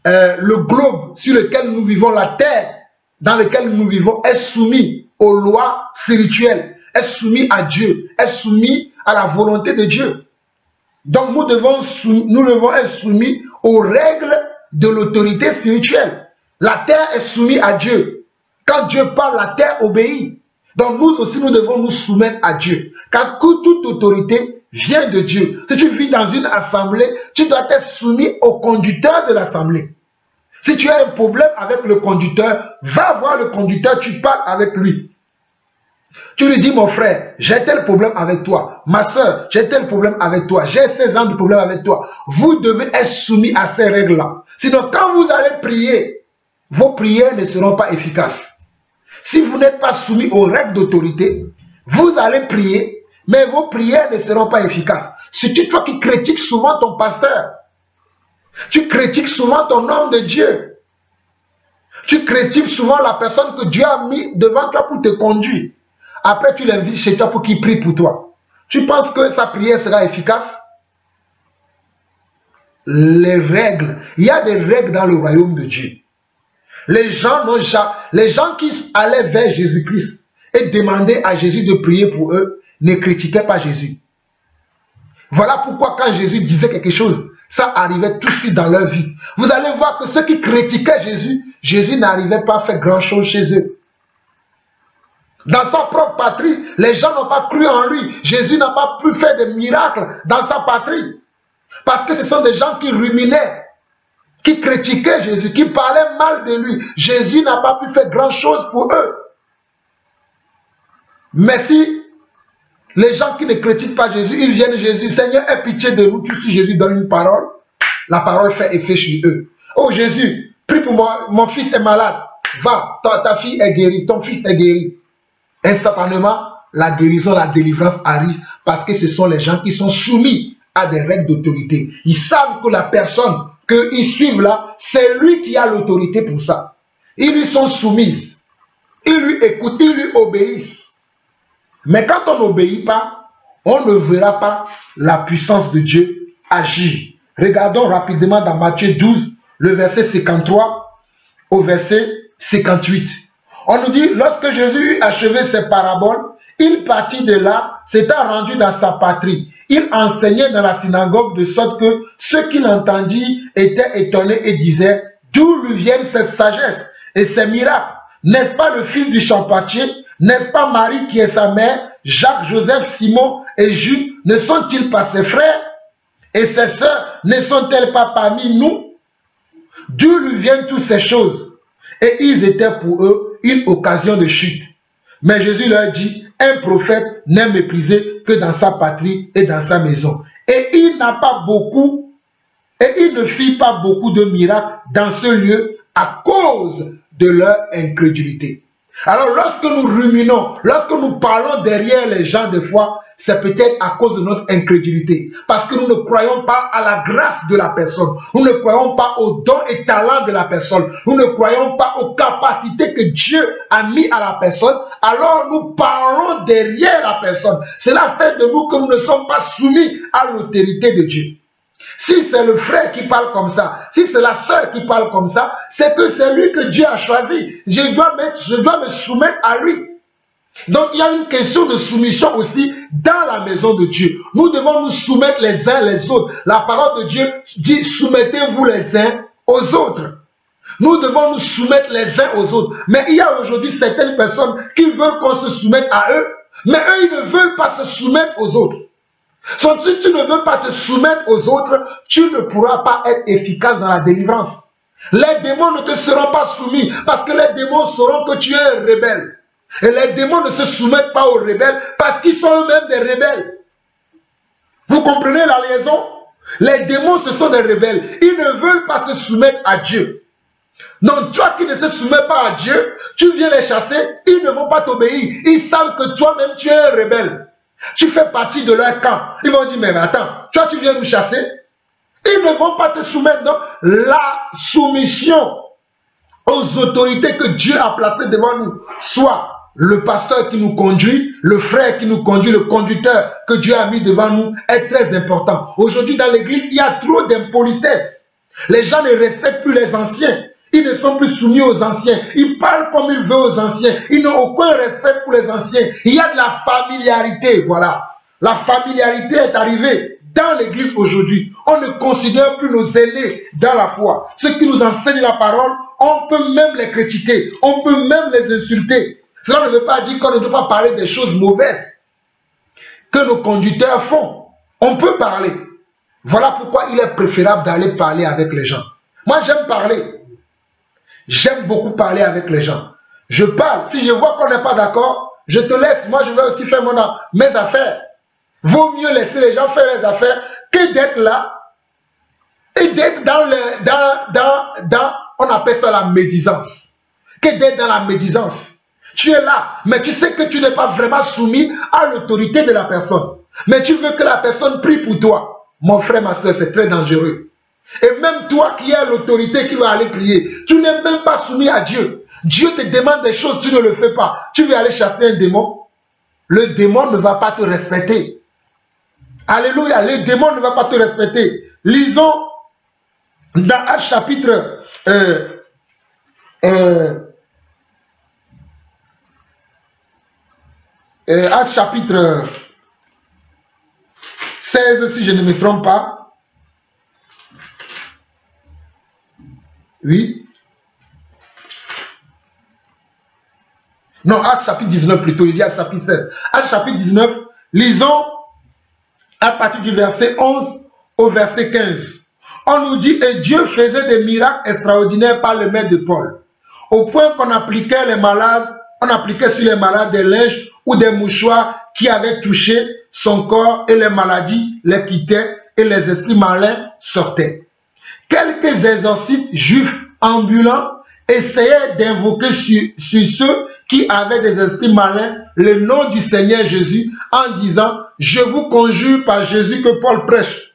le globe sur lequel nous vivons, la terre dans laquelle nous vivons est soumis aux lois spirituelles, est soumis à Dieu, est soumis à la volonté de Dieu. Donc nous devons être soumis aux règles de l'autorité spirituelle. La terre est soumise à Dieu. Quand Dieu parle, la terre obéit. Donc nous aussi, nous devons nous soumettre à Dieu. Car toute autorité vient de Dieu. Si tu vis dans une assemblée, tu dois être soumis au conducteur de l'assemblée. Si tu as un problème avec le conducteur, va voir le conducteur, tu parles avec lui. Tu lui dis, mon frère, j'ai tel problème avec toi. Ma soeur, j'ai tel problème avec toi. J'ai 16 ans de problème avec toi. Vous devez être soumis à ces règles-là. Sinon, quand vous allez prier, vos prières ne seront pas efficaces. Si vous n'êtes pas soumis aux règles d'autorité, vous allez prier, mais vos prières ne seront pas efficaces. C'est toi qui critiques souvent ton pasteur. Tu critiques souvent ton homme de Dieu. Tu critiques souvent la personne que Dieu a mis devant toi pour te conduire. Après, tu l'invites chez toi pour qu'il prie pour toi. Tu penses que sa prière sera efficace? Les règles. Il y a des règles dans le royaume de Dieu. Les gens qui allaient vers Jésus-Christ et demandaient à Jésus de prier pour eux ne critiquaient pas Jésus. Voilà pourquoi quand Jésus disait quelque chose, ça arrivait tout de suite dans leur vie. Vous allez voir que ceux qui critiquaient Jésus, Jésus n'arrivait pas à faire grand-chose chez eux. Dans sa propre patrie, les gens n'ont pas cru en lui. Jésus n'a pas pu faire de miracles dans sa patrie. Parce que ce sont des gens qui ruminaient, qui critiquaient Jésus, qui parlaient mal de lui. Jésus n'a pas pu faire grand-chose pour eux. Mais si les gens qui ne critiquent pas Jésus, ils viennent à Jésus, Seigneur, aie pitié de nous. Si Jésus donne une parole, la parole fait effet chez eux. Oh Jésus, prie pour moi, mon fils est malade. Va, ta fille est guérie, ton fils est guéri. Instantanément, la guérison, la délivrance arrive parce que ce sont les gens qui sont soumis à des règles d'autorité. Ils savent que la personne qu'ils suivent là, c'est lui qui a l'autorité pour ça. Ils lui sont soumises. Ils lui écoutent, ils lui obéissent. Mais quand on n'obéit pas, on ne verra pas la puissance de Dieu agir. Regardons rapidement dans Matthieu 12, le verset 53 au verset 58. On nous dit, lorsque Jésus eut achevé ses paraboles, il partit de là, s'étant rendu dans sa patrie. Il enseignait dans la synagogue de sorte que ceux qui l'entendirent étaient étonnés et disaient, d'où lui viennent cette sagesse et ces miracles? N'est-ce pas le fils du charpentier? N'est-ce pas Marie qui est sa mère? Jacques, Joseph, Simon et Jude ne sont-ils pas ses frères? Et ses sœurs ne sont-elles pas parmi nous? D'où lui viennent toutes ces choses? Et ils étaient pour eux une occasion de chute. Mais Jésus leur dit, un prophète n'est méprisé que dans sa patrie et dans sa maison. Et il ne fit pas beaucoup de miracles dans ce lieu à cause de leur incrédulité. Alors lorsque nous ruminons, lorsque nous parlons derrière les gens des fois, c'est peut-être à cause de notre incrédulité. Parce que nous ne croyons pas à la grâce de la personne. Nous ne croyons pas aux dons et talents de la personne. Nous ne croyons pas aux capacités que Dieu a mis à la personne. Alors nous parlons derrière la personne. Cela fait de nous que nous ne sommes pas soumis à l'autorité de Dieu. Si c'est le frère qui parle comme ça, si c'est la sœur qui parle comme ça, c'est que c'est lui que Dieu a choisi. Je dois me soumettre à lui. Donc il y a une question de soumission aussi dans la maison de Dieu. Nous devons nous soumettre les uns les autres. La parole de Dieu dit, soumettez-vous les uns aux autres. Nous devons nous soumettre les uns aux autres. Mais il y a aujourd'hui certaines personnes qui veulent qu'on se soumette à eux, mais eux, ils ne veulent pas se soumettre aux autres. Si tu ne veux pas te soumettre aux autres, tu ne pourras pas être efficace dans la délivrance. Les démons ne te seront pas soumis parce que les démons sauront que tu es un rebelle. Et les démons ne se soumettent pas aux rebelles parce qu'ils sont eux-mêmes des rebelles. Vous comprenez la liaison? Les démons, ce sont des rebelles. Ils ne veulent pas se soumettre à Dieu. Donc, toi qui ne se soumets pas à Dieu, tu viens les chasser, ils ne vont pas t'obéir. Ils savent que toi-même, tu es un rebelle. Tu fais partie de leur camp. Ils vont dire, mais attends, toi tu viens nous chasser. Ils ne vont pas te soumettre. Donc, la soumission aux autorités que Dieu a placées devant nous, soit le pasteur qui nous conduit, le frère qui nous conduit, le conducteur que Dieu a mis devant nous, est très important. Aujourd'hui, dans l'église, il y a trop d'impolitesse. Les gens ne respectent plus les anciens. Ils ne sont plus soumis aux anciens. Ils parlent comme ils veulent aux anciens. Ils n'ont aucun respect pour les anciens. Il y a de la familiarité, voilà. La familiarité est arrivée dans l'église aujourd'hui. On ne considère plus nos aînés dans la foi. Ceux qui nous enseignent la parole, on peut même les critiquer. On peut même les insulter. Cela ne veut pas dire qu'on ne doit pas parler des choses mauvaises que nos conducteurs font. On peut parler. Voilà pourquoi il est préférable d'aller parler avec les gens. Moi, j'aime parler. J'aime beaucoup parler avec les gens. Je parle. Si je vois qu'on n'est pas d'accord, je te laisse. Moi, je vais aussi faire mes affaires. Vaut mieux laisser les gens faire les affaires que d'être là et d'être on appelle ça la médisance. Que d'être dans la médisance. Tu es là, mais tu sais que tu n'es pas vraiment soumis à l'autorité de la personne. Mais tu veux que la personne prie pour toi. Mon frère, ma soeur, c'est très dangereux. Et même toi qui as l'autorité qui va aller prier, tu n'es même pas soumis à Dieu. Dieu te demande des choses, tu ne le fais pas. Tu veux aller chasser un démon, le démon ne va pas te respecter. Alléluia, le démon ne va pas te respecter. Lisons dans Actes chapitre Actes chapitre 16, si je ne me trompe pas. Oui. Non, Actes chapitre 19 plutôt, il dit Actes chapitre 16. Actes chapitre 19, lisons à partir du verset 11 au verset 15. On nous dit, et Dieu faisait des miracles extraordinaires par le maître de Paul, au point qu'on appliquait les malades, on appliquait sur les malades des linges ou des mouchoirs qui avaient touché son corps et les maladies les quittaient et les esprits malins sortaient. Quelques exorcistes juifs ambulants essayaient d'invoquer sur ceux qui avaient des esprits malins le nom du Seigneur Jésus en disant « Je vous conjure par Jésus que Paul prêche ».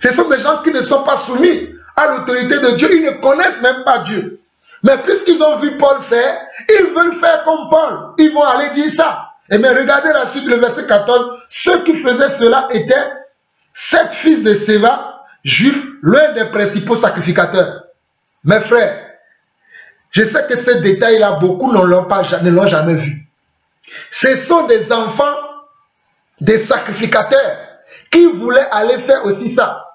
Ce sont des gens qui ne sont pas soumis à l'autorité de Dieu. Ils ne connaissent même pas Dieu. Mais puisqu'ils ont vu Paul faire, ils veulent faire comme Paul. Ils vont aller dire ça. Et mais regardez la suite, le verset 14. Ceux qui faisaient cela étaient 7 fils de Séva, juifs, l'un des principaux sacrificateurs. Mes frères, je sais que ces détails-là, beaucoup ne l'ont jamais vu. Ce sont des enfants, des sacrificateurs, qui voulaient aller faire aussi ça.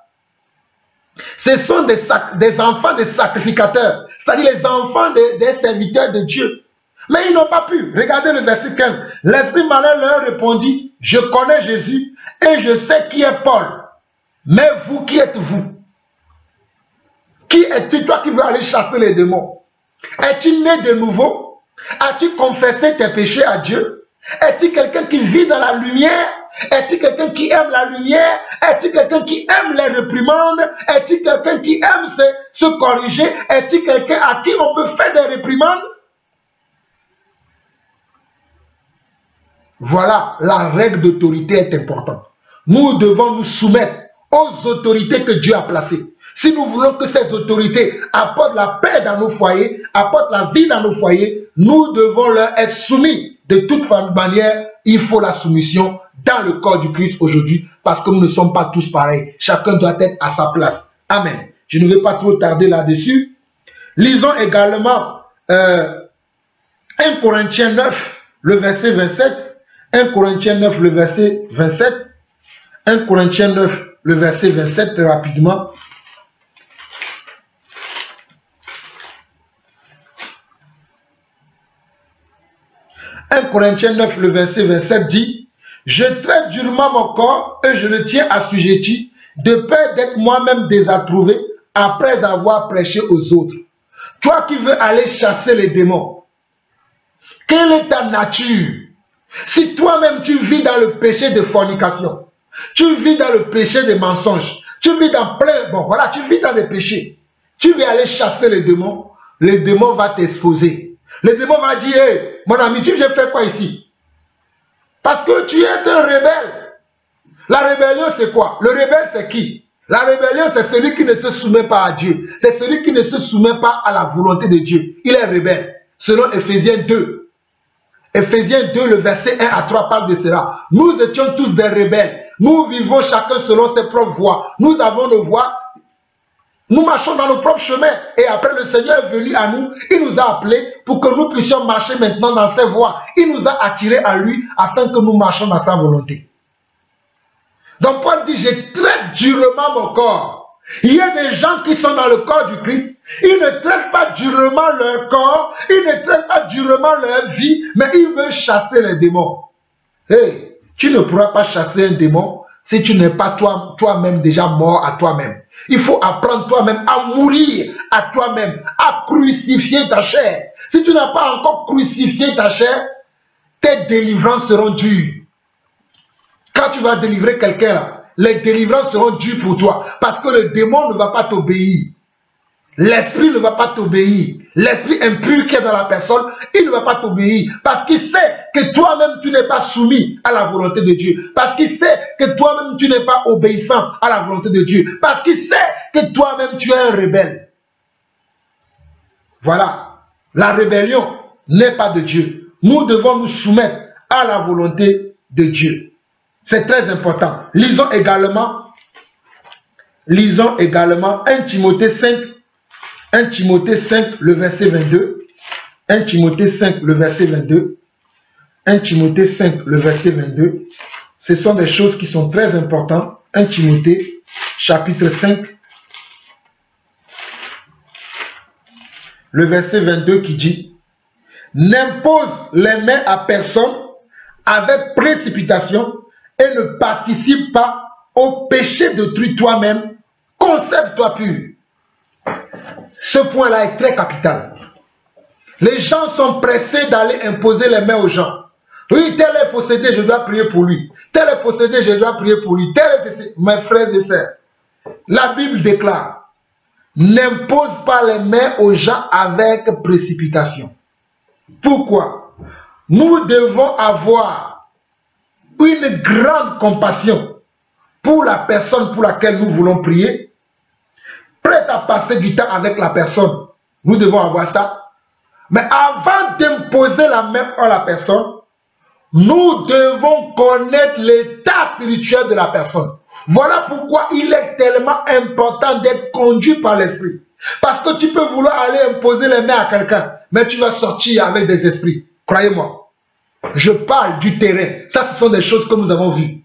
Ce sont des enfants des sacrificateurs, c'est-à-dire les enfants des serviteurs de Dieu. Mais ils n'ont pas pu. Regardez le verset 15. L'esprit malin leur répondit, je connais Jésus et je sais qui est Paul. Mais vous, qui êtes-vous? Qui es-tu, toi qui veux aller chasser les démons? Es-tu né de nouveau? As-tu confessé tes péchés à Dieu? Es-tu quelqu'un qui vit dans la lumière? Es-tu quelqu'un qui aime la lumière? Es-tu quelqu'un qui aime les réprimandes? Es-tu quelqu'un qui aime se corriger? Es-tu quelqu'un à qui on peut faire des réprimandes? Voilà, la règle d'autorité est importante. Nous devons nous soumettre aux autorités que Dieu a placées. Si nous voulons que ces autorités apportent la paix dans nos foyers, apportent la vie dans nos foyers, nous devons leur être soumis. De toute manière, il faut la soumission dans le corps du Christ aujourd'hui, parce que nous ne sommes pas tous pareils. Chacun doit être à sa place. Amen. Je ne vais pas trop tarder là-dessus. Lisons également 1 Corinthiens 9, le verset 27. 1 Corinthiens 9, le verset 27. 1 Corinthiens 9, le verset 27, très rapidement. « 1 Corinthiens 9, le verset 27 dit « Je traite durement mon corps et je le tiens assujetti, de peur d'être moi-même désapprouvé après avoir prêché aux autres. Toi qui veux aller chasser les démons, quelle est ta nature? Si toi-même tu vis dans le péché de fornication, tu vis dans le péché des mensonges, tu vis dans plein, bon voilà, tu vis dans les péchés, tu veux aller chasser les démons vont t'exposer. Le démon va dire, hey, mon ami, tu viens faire quoi ici? Parce que tu es un rebelle. La rébellion c'est quoi? Le rebelle c'est qui? La rébellion c'est celui qui ne se soumet pas à Dieu. C'est celui qui ne se soumet pas à la volonté de Dieu. Il est rebelle. Selon Ephésiens 2. Ephésiens 2, le verset 1 à 3 parle de cela. Nous étions tous des rebelles. Nous vivons chacun selon ses propres voies. Nous avons nos voies. Nous marchons dans nos propres chemins. Et après, le Seigneur est venu à nous. Il nous a appelés pour que nous puissions marcher maintenant dans ses voies. Il nous a attirés à lui afin que nous marchions dans sa volonté. Donc Paul dit, je traite durement mon corps. Il y a des gens qui sont dans le corps du Christ. Ils ne traitent pas durement leur corps. Ils ne traitent pas durement leur vie. Mais ils veulent chasser les démons. Hey, tu ne pourras pas chasser un démon si tu n'es pas toi-même déjà mort à toi-même. Il faut apprendre toi-même à mourir à toi-même, à crucifier ta chair. Si tu n'as pas encore crucifié ta chair, tes délivrances seront dures. Quand tu vas délivrer quelqu'un, les délivrances seront dures pour toi. Parce que le démon ne va pas t'obéir. L'esprit ne va pas t'obéir. L'esprit impur qui est dans la personne, il ne va pas t'obéir. Parce qu'il sait que toi-même, tu n'es pas soumis à la volonté de Dieu. Parce qu'il sait que toi-même, tu n'es pas obéissant à la volonté de Dieu. Parce qu'il sait que toi-même, tu es un rebelle. Voilà. La rébellion n'est pas de Dieu. Nous devons nous soumettre à la volonté de Dieu. C'est très important. Lisons également 1 Timothée 5, 1 Timothée 5, le verset 22. 1 Timothée 5, le verset 22. 1 Timothée 5, le verset 22. Ce sont des choses qui sont très importantes. 1 Timothée, chapitre 5, le verset 22 qui dit, n'impose les mains à personne avec précipitation et ne participe pas au péché d'autrui toi-même. Conserve-toi pur. Ce point-là est très capital. Les gens sont pressés d'aller imposer les mains aux gens. Oui, tel est possédé, je dois prier pour lui. Tel est possédé, je dois prier pour lui. Tel est, mes frères et sœurs, la Bible déclare, n'impose pas les mains aux gens avec précipitation. Pourquoi? Nous devons avoir une grande compassion pour la personne pour laquelle nous voulons prier, prête à passer du temps avec la personne. Nous devons avoir ça. Mais avant d'imposer la main à la personne, nous devons connaître l'état spirituel de la personne. Voilà pourquoi il est tellement important d'être conduit par l'esprit. Parce que tu peux vouloir aller imposer les mains à quelqu'un, mais tu vas sortir avec des esprits. Croyez-moi. Je parle du terrain. Ça, ce sont des choses que nous avons vues.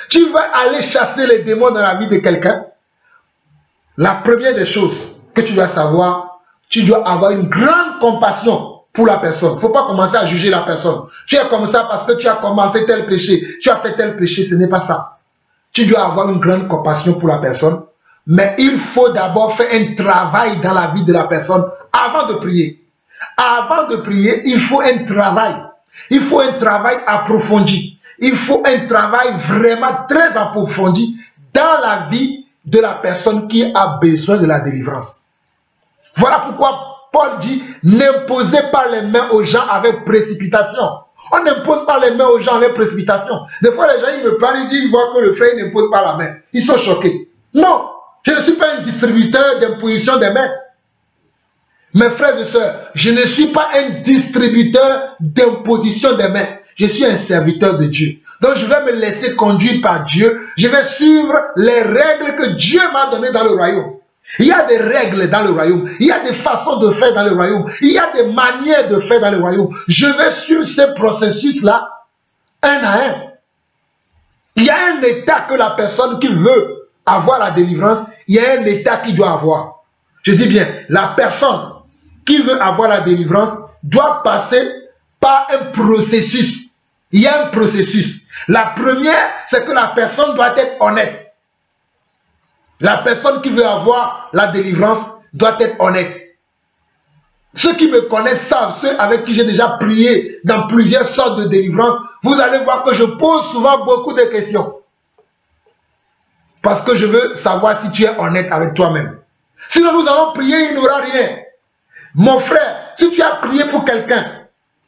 Tu vas aller chasser les démons dans la vie de quelqu'un. La première des choses que tu dois savoir, tu dois avoir une grande compassion pour la personne. Il ne faut pas commencer à juger la personne. Tu es comme ça parce que tu as commencé tel péché, tu as fait tel péché, ce n'est pas ça. Tu dois avoir une grande compassion pour la personne, mais il faut d'abord faire un travail dans la vie de la personne avant de prier. Avant de prier, il faut un travail. Il faut un travail approfondi. Il faut un travail vraiment très approfondi dans la vie de la personne qui a besoin de la délivrance. Voilà pourquoi Paul dit, n'imposez pas les mains aux gens avec précipitation. On n'impose pas les mains aux gens avec précipitation. Des fois, les gens, ils me parlent, ils voient que le frère n'impose pas la main. Ils sont choqués. Non, je ne suis pas un distributeur d'imposition des mains. Mes frères et sœurs, je ne suis pas un distributeur d'imposition des mains. Je suis un serviteur de Dieu. Donc je vais me laisser conduire par Dieu. Je vais suivre les règles que Dieu m'a données dans le royaume. Il y a des règles dans le royaume. Il y a des façons de faire dans le royaume. Il y a des manières de faire dans le royaume. Je vais suivre ces processus-là, un à un. Il y a un état que la personne qui veut avoir la délivrance, il y a un état qu'il doit avoir. Je dis bien, la personne qui veut avoir la délivrance doit passer par un processus. Il y a un processus. La première, c'est que la personne doit être honnête. La personne qui veut avoir la délivrance doit être honnête. Ceux qui me connaissent savent, ceux avec qui j'ai déjà prié dans plusieurs sortes de délivrance, vous allez voir que je pose souvent beaucoup de questions. Parce que je veux savoir si tu es honnête avec toi-même. Sinon nous allons prier, il n'y aura rien. Mon frère, si tu as prié pour quelqu'un,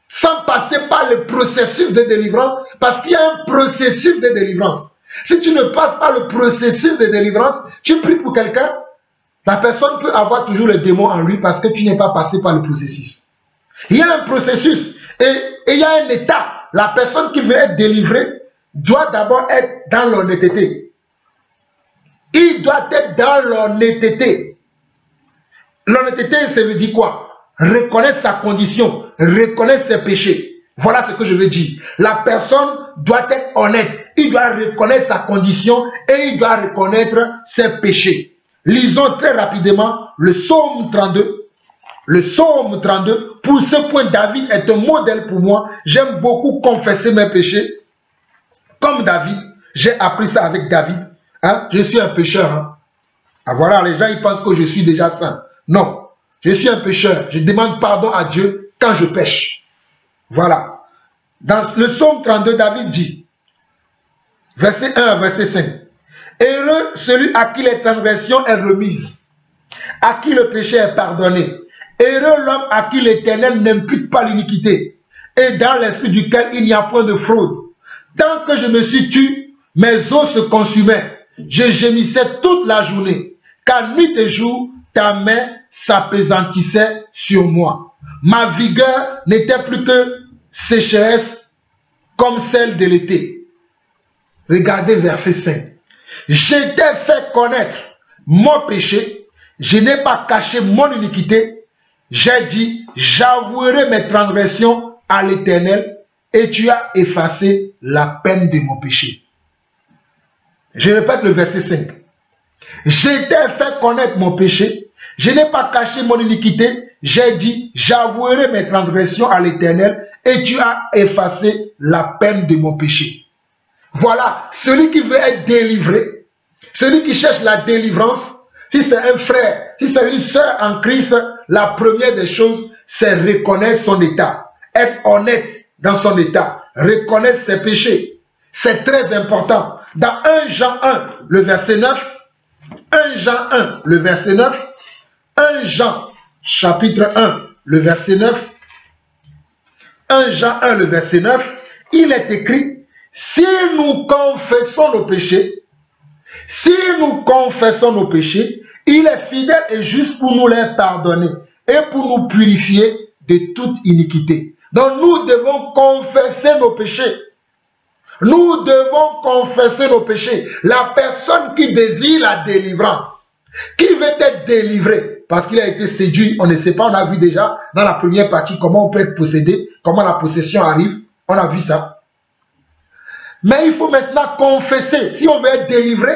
sans passer par le processus de délivrance, parce qu'il y a un processus de délivrance. Si tu ne passes pas le processus de délivrance, tu pries pour quelqu'un, la personne peut avoir toujours le démon en lui parce que tu n'es pas passé par le processus. Il y a un processus et il y a un état. La personne qui veut être délivrée doit d'abord être dans l'honnêteté. Il doit être dans l'honnêteté. L'honnêteté, ça veut dire quoi? Reconnaître sa condition, reconnaître ses péchés. Voilà ce que je veux dire. La personne doit être honnête. Il doit reconnaître sa condition et il doit reconnaître ses péchés. Lisons très rapidement le psaume 32. Le psaume 32. Pour ce point, David est un modèle pour moi. J'aime beaucoup confesser mes péchés. Comme David, j'ai appris ça avec David. Hein? Je suis un pécheur. Hein? Ah, voilà, les gens ils pensent que je suis déjà saint. Non, je suis un pécheur. Je demande pardon à Dieu quand je pêche. Voilà. Dans le psaume 32, David dit, verset 1 à verset 5. Heureux celui à qui les transgressions est remise, à qui le péché est pardonné. Heureux l'homme à qui l'Éternel n'impute pas l'iniquité, et dans l'esprit duquel il n'y a point de fraude. Tant que je me suis tu, mes os se consumaient. Je gémissais toute la journée, car nuit et jour, ta main s'appesantissait sur moi. Ma vigueur n'était plus que sécheresse comme celle de l'été. Regardez verset 5. Je t'ai fait connaître mon péché, je n'ai pas caché mon iniquité. J'ai dit, j'avouerai mes transgressions à l'Éternel et tu as effacé la peine de mon péché. Je répète le verset 5. Je t'ai fait connaître mon péché, je n'ai pas caché mon iniquité. J'ai dit, j'avouerai mes transgressions à l'Éternel et tu as effacé la peine de mon péché. Voilà, celui qui veut être délivré, celui qui cherche la délivrance, si c'est un frère, si c'est une sœur en Christ, la première des choses, c'est reconnaître son état, être honnête dans son état, reconnaître ses péchés. C'est très important. Dans 1 Jean 1, le verset 9, 1 Jean 1, le verset 9, 1 Jean chapitre 1, le verset 9, 1 Jean 1, le verset 9, il est écrit, si nous confessons nos péchés, il est fidèle et juste pour nous les pardonner et pour nous purifier de toute iniquité. Donc nous devons confesser nos péchés. Nous devons confesser nos péchés. La personne qui désire la délivrance, qui veut être délivré, parce qu'il a été séduit, on ne sait pas, on a vu déjà dans la première partie comment on peut être possédé, comment la possession arrive, on a vu ça. Mais il faut maintenant confesser. Si on veut être délivré,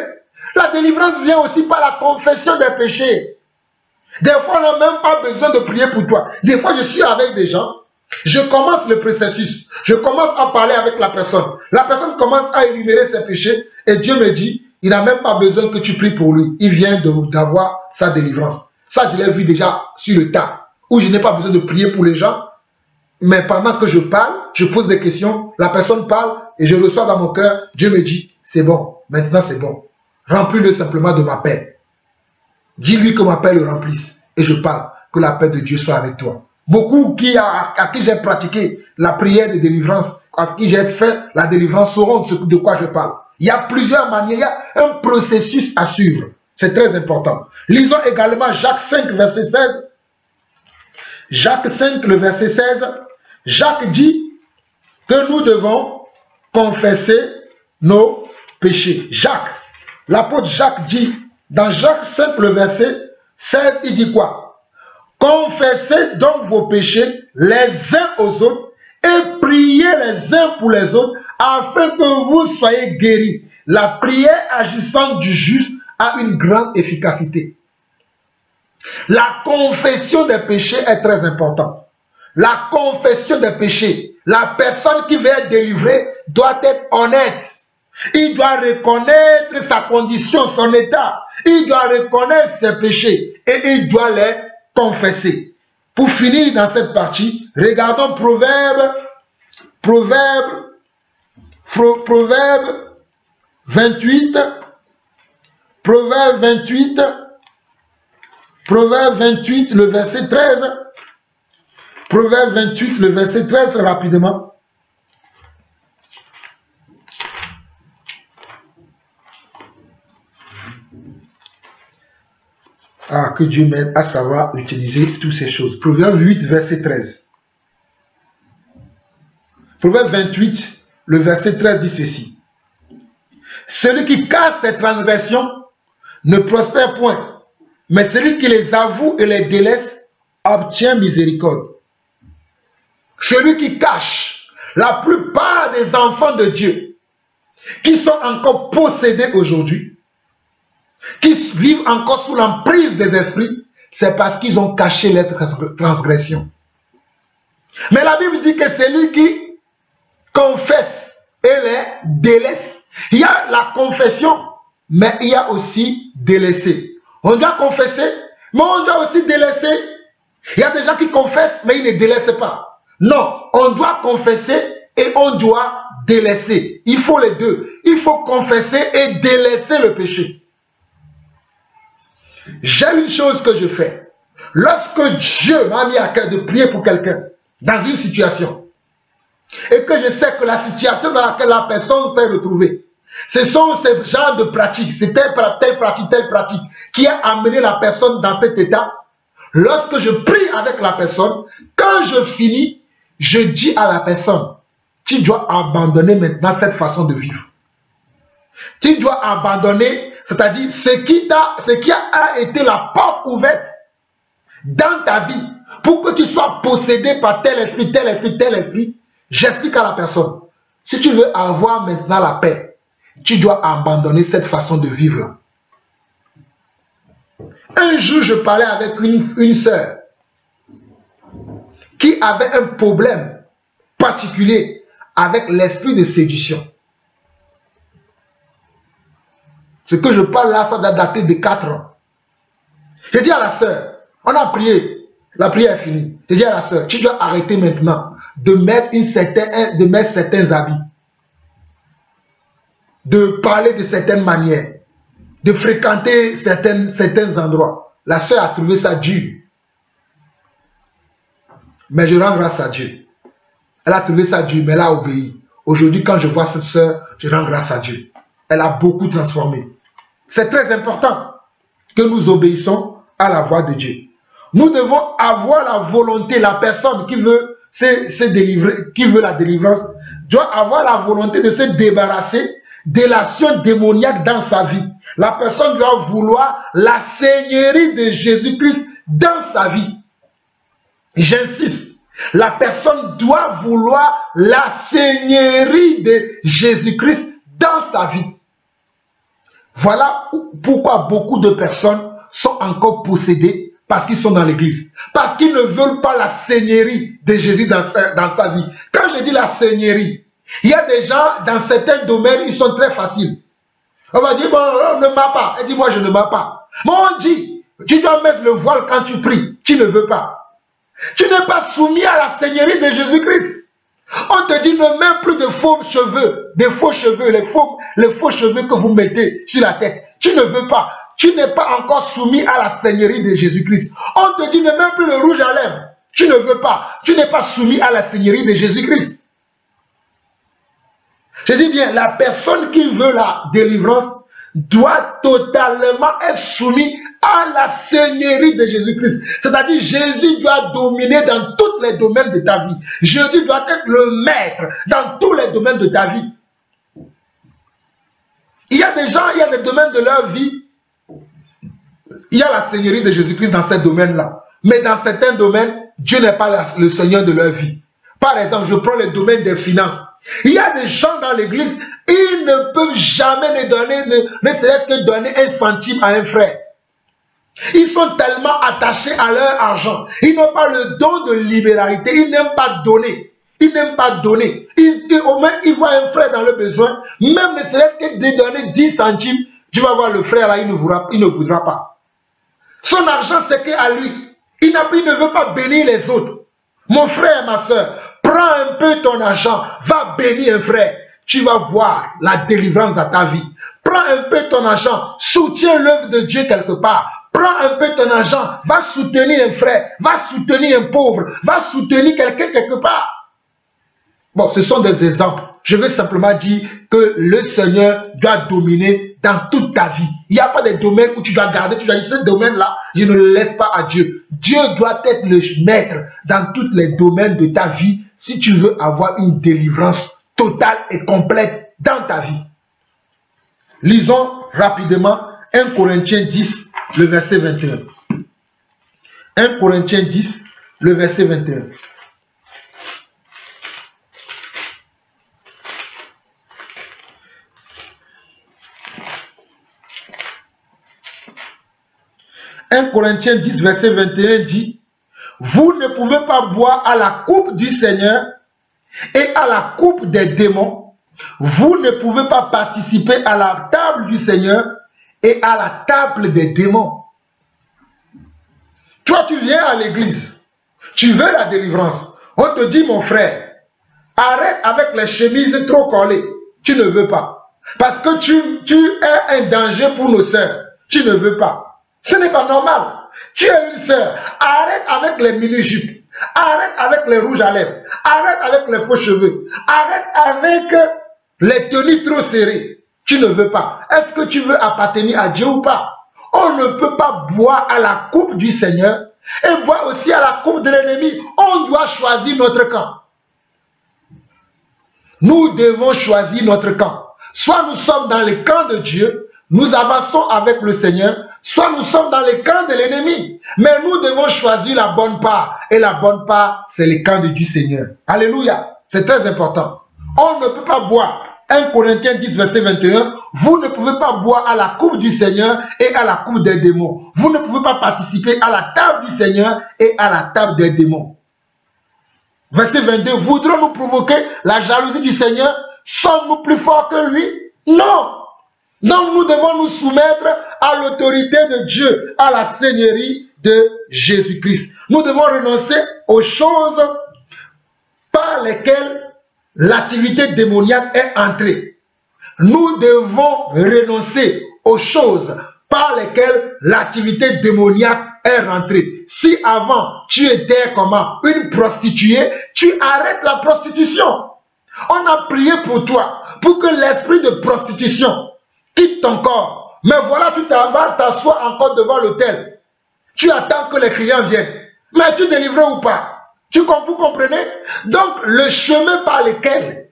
la délivrance vient aussi par la confession des péchés. Des fois, on n'a même pas besoin de prier pour toi. Des fois, je suis avec des gens, je commence le processus, je commence à parler avec la personne. La personne commence à énumérer ses péchés et Dieu me dit, il n'a même pas besoin que tu pries pour lui. Il vient d'avoir sa délivrance. Ça, je l'ai vu déjà sur le tas, où je n'ai pas besoin de prier pour les gens. Mais pendant que je parle, je pose des questions, la personne parle et je reçois dans mon cœur, Dieu me dit, c'est bon, maintenant c'est bon. Remplis-le simplement de ma paix. Dis-lui que ma paix le remplisse. Et je parle, que la paix de Dieu soit avec toi. Beaucoup à qui j'ai pratiqué la prière de délivrance, à qui j'ai fait la délivrance, sauront de quoi je parle. Il y a plusieurs manières, il y a un processus à suivre. C'est très important. Lisons également Jacques 5, verset 16. Jacques 5, le verset 16. Jacques dit que nous devons confesser nos péchés. Jacques, l'apôtre Jacques dit, dans Jacques 5, le verset 16, il dit quoi? Confessez donc vos péchés les uns aux autres et priez les uns pour les autres afin que vous soyez guéris. La prière agissante du juste a une grande efficacité. La confession des péchés est très importante. La confession des péchés. La personne qui veut être délivrée doit être honnête. Il doit reconnaître sa condition, son état. Il doit reconnaître ses péchés et il doit les confesser. Pour finir dans cette partie, regardons Proverbe 28, Proverbe 28, le verset 13. Proverbe 28, le verset 13, très rapidement. Ah, que Dieu m'aide à savoir utiliser toutes ces choses. Proverbe 8, verset 13. Proverbe 28, le verset 13 dit ceci. Celui qui casse ses transgressions ne prospère point, mais celui qui les avoue et les délaisse obtient miséricorde. Celui qui cache, la plupart des enfants de Dieu qui sont encore possédés aujourd'hui, qui vivent encore sous l'emprise des esprits, c'est parce qu'ils ont caché les transgressions. Mais la Bible dit que celui qui confesse et les délaisse, il y a la confession, mais il y a aussi délaisser. On doit confesser, mais on doit aussi délaisser. Il y a des gens qui confessent, mais ils ne délaissent pas. Non, on doit confesser et on doit délaisser. Il faut les deux. Il faut confesser et délaisser le péché. J'ai une chose que je fais. Lorsque Dieu m'a mis à cœur de prier pour quelqu'un dans une situation et que je sais que la situation dans laquelle la personne s'est retrouvée, ce sont ces genres de pratiques, c'est telle pratique qui a amené la personne dans cet état. Lorsque je prie avec la personne, quand je finis, je dis à la personne, tu dois abandonner maintenant cette façon de vivre. Tu dois abandonner, c'est-à-dire ce qui a été la porte ouverte dans ta vie pour que tu sois possédé par tel esprit, tel esprit, tel esprit. J'explique à la personne, si tu veux avoir maintenant la paix, tu dois abandonner cette façon de vivre. Un jour, je parlais avec une sœur qui avait un problème particulier avec l'esprit de séduction. Ce que je parle là, ça doit dater de 4 ans. Je dis à la sœur, on a prié, la prière est finie. Je dis à la sœur, tu dois arrêter maintenant de mettre certains habits, de parler de certaines manières, de fréquenter certains endroits. La sœur a trouvé ça dur. Mais je rends grâce à Dieu. Elle a trouvé ça dur, mais elle a obéi. Aujourd'hui, quand je vois cette sœur, je rends grâce à Dieu. Elle a beaucoup transformé. C'est très important que nous obéissons à la voix de Dieu. Nous devons avoir la volonté, la personne qui veut se délivrer, qui veut la délivrance, doit avoir la volonté de se débarrasser de l'action démoniaque dans sa vie. La personne doit vouloir la seigneurie de Jésus-Christ dans sa vie. J'insiste, la personne doit vouloir la seigneurie de Jésus-Christ dans sa vie. Voilà pourquoi beaucoup de personnes sont encore possédées parce qu'ils sont dans l'église. Parce qu'ils ne veulent pas la seigneurie de Jésus dans sa vie. Quand je dis la seigneurie, il y a des gens dans certains domaines, ils sont très faciles. On va dire, bon, on ne m'a pas. Elle dit, moi je ne m'a pas. Mais on dit, tu dois mettre le voile quand tu pries. Tu ne veux pas. Tu n'es pas soumis à la seigneurie de Jésus-Christ. On te dit, ne mets plus de faux cheveux, les faux cheveux que vous mettez sur la tête. Tu ne veux pas. Tu n'es pas encore soumis à la seigneurie de Jésus-Christ. On te dit, ne mets plus le rouge à lèvres. Tu ne veux pas. Tu n'es pas soumis à la seigneurie de Jésus-Christ. Je dis bien, la personne qui veut la délivrance doit totalement être soumise à la seigneurie de Jésus-Christ. C'est-à-dire, Jésus doit dominer dans tous les domaines de ta vie. Jésus doit être le maître dans tous les domaines de ta vie. Il y a des gens, il y a des domaines de leur vie, il y a la seigneurie de Jésus-Christ dans ces domaines-là. Mais dans certains domaines, Dieu n'est pas le Seigneur de leur vie. Par exemple, je prends le domaine des finances. Il y a des gens dans l'église, ils ne peuvent jamais ne serait-ce que donner un centime à un frère. Ils sont tellement attachés à leur argent. Ils n'ont pas le don de libéralité. Ils n'aiment pas donner. Ils n'aiment pas donner. Au moins, ils voient un frère dans le besoin. Même ne serait-ce que de donner 10 centimes, tu vas voir le frère là, il ne voudra pas. Son argent, c'est qu'à lui. Il ne veut pas bénir les autres. Mon frère, ma soeur, prends un peu ton argent, va bénir un frère. Tu vas voir la délivrance dans ta vie. Prends un peu ton argent, soutiens l'œuvre de Dieu quelque part. Prends un peu ton argent, va soutenir un frère, va soutenir un pauvre, va soutenir quelqu'un quelque part. Bon, ce sont des exemples. Je veux simplement dire que le Seigneur doit dominer dans toute ta vie. Il n'y a pas de domaine où tu dois garder, tu dois dire ce domaine-là, je ne le laisse pas à Dieu. Dieu doit être le maître dans tous les domaines de ta vie si tu veux avoir une délivrance totale et complète dans ta vie. Lisons rapidement 1 Corinthiens 10, le verset 21. 1 Corinthiens 10, le verset 21. « 1 Corinthiens 10, verset 21 dit, « Vous ne pouvez pas boire à la coupe du Seigneur et à la coupe des démons. Vous ne pouvez pas participer à la table du Seigneur et à la table des démons. » Toi, tu viens à l'église, tu veux la délivrance. On te dit, mon frère, arrête avec les chemises trop collées. Tu ne veux pas. Parce que tu es un danger pour nos sœurs. Tu ne veux pas. Ce n'est pas normal. Tu es une sœur. Arrête avec les mini-jupes. Arrête avec les rouges à lèvres. Arrête avec les faux cheveux. Arrête avec les tenues trop serrées. Tu ne veux pas. Est-ce que tu veux appartenir à Dieu ou pas? On ne peut pas boire à la coupe du Seigneur et boire aussi à la coupe de l'ennemi. On doit choisir notre camp. Nous devons choisir notre camp. Soit nous sommes dans le camp de Dieu, nous avançons avec le Seigneur, soit nous sommes dans le camp de l'ennemi. Mais nous devons choisir la bonne part. Et la bonne part, c'est le camp du Seigneur. Alléluia. C'est très important. On ne peut pas boire. 1 Corinthiens 10, verset 21. Vous ne pouvez pas boire à la coupe du Seigneur et à la coupe des démons. Vous ne pouvez pas participer à la table du Seigneur et à la table des démons. Verset 22. Voudrons-nous provoquer la jalousie du Seigneur? Sommes-nous plus forts que lui? Non. Donc nous devons nous soumettre à l'autorité de Dieu, à la seigneurie de Jésus-Christ. Nous devons renoncer aux choses par lesquelles l'activité démoniaque est entrée. Nous devons renoncer aux choses par lesquelles l'activité démoniaque est rentrée. Si avant tu étais comment? Une prostituée, tu arrêtes la prostitution. On a prié pour toi, pour que l'esprit de prostitution quitte ton corps. Mais voilà, tu vas t'asseoir encore devant l'autel. Tu attends que les clients viennent. Mais tu délivres ou pas? Vous comprenez? Donc, le chemin par lequel,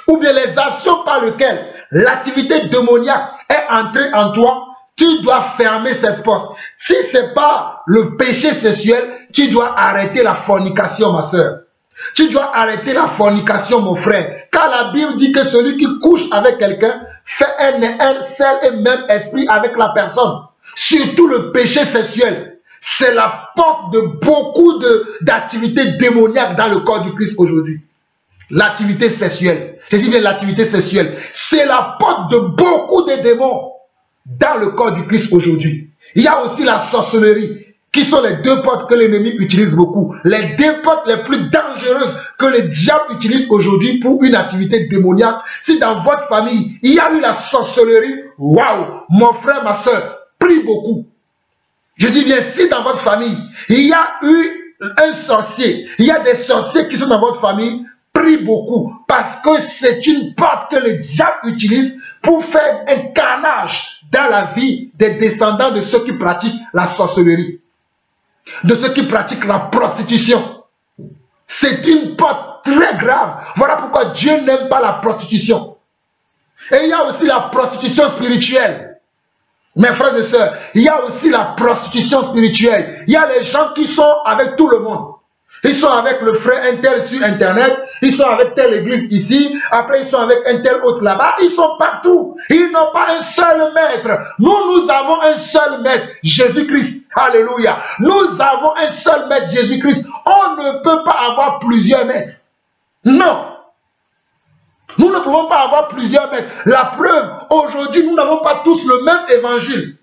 ou bien les actions par lesquelles l'activité démoniaque est entrée en toi, tu dois fermer cette porte. Si ce n'est pas le péché sexuel, tu dois arrêter la fornication, ma soeur. Tu dois arrêter la fornication, mon frère. Car la Bible dit que celui qui couche avec quelqu'un fait un seul et même esprit avec la personne. Surtout le péché sexuel. C'est la porte de beaucoup d'activités démoniaques dans le corps du Christ aujourd'hui. L'activité sexuelle. Je dis bien l'activité sexuelle. C'est la porte de beaucoup de démons dans le corps du Christ aujourd'hui. Il y a aussi la sorcellerie, qui sont les deux portes que l'ennemi utilise beaucoup. Les deux portes les plus dangereuses que le diable utilise aujourd'hui pour une activité démoniaque. Si dans votre famille, il y a eu la sorcellerie, waouh, mon frère, ma soeur, prie beaucoup. Je dis bien, si dans votre famille, il y a eu un sorcier, il y a des sorciers qui sont dans votre famille, prie beaucoup. Parce que c'est une porte que le diable utilise pour faire un carnage dans la vie des descendants de ceux qui pratiquent la sorcellerie, de ceux qui pratiquent la prostitution. C'est une porte très grave. Voilà pourquoi Dieu n'aime pas la prostitution. Et il y a aussi la prostitution spirituelle. Mes frères et sœurs, il y a aussi la prostitution spirituelle. Il y a les gens qui sont avec tout le monde. Ils sont avec le frère un tel sur internet, ils sont avec telle église ici, après ils sont avec un tel autre là-bas, ils sont partout. Ils n'ont pas un seul maître. Nous avons un seul maître, Jésus-Christ. Alléluia. Nous avons un seul maître, Jésus-Christ. On ne peut pas avoir plusieurs maîtres. Non. Nous ne pouvons pas avoir plusieurs maîtres. La preuve, aujourd'hui, nous n'avons pas tous le même évangile.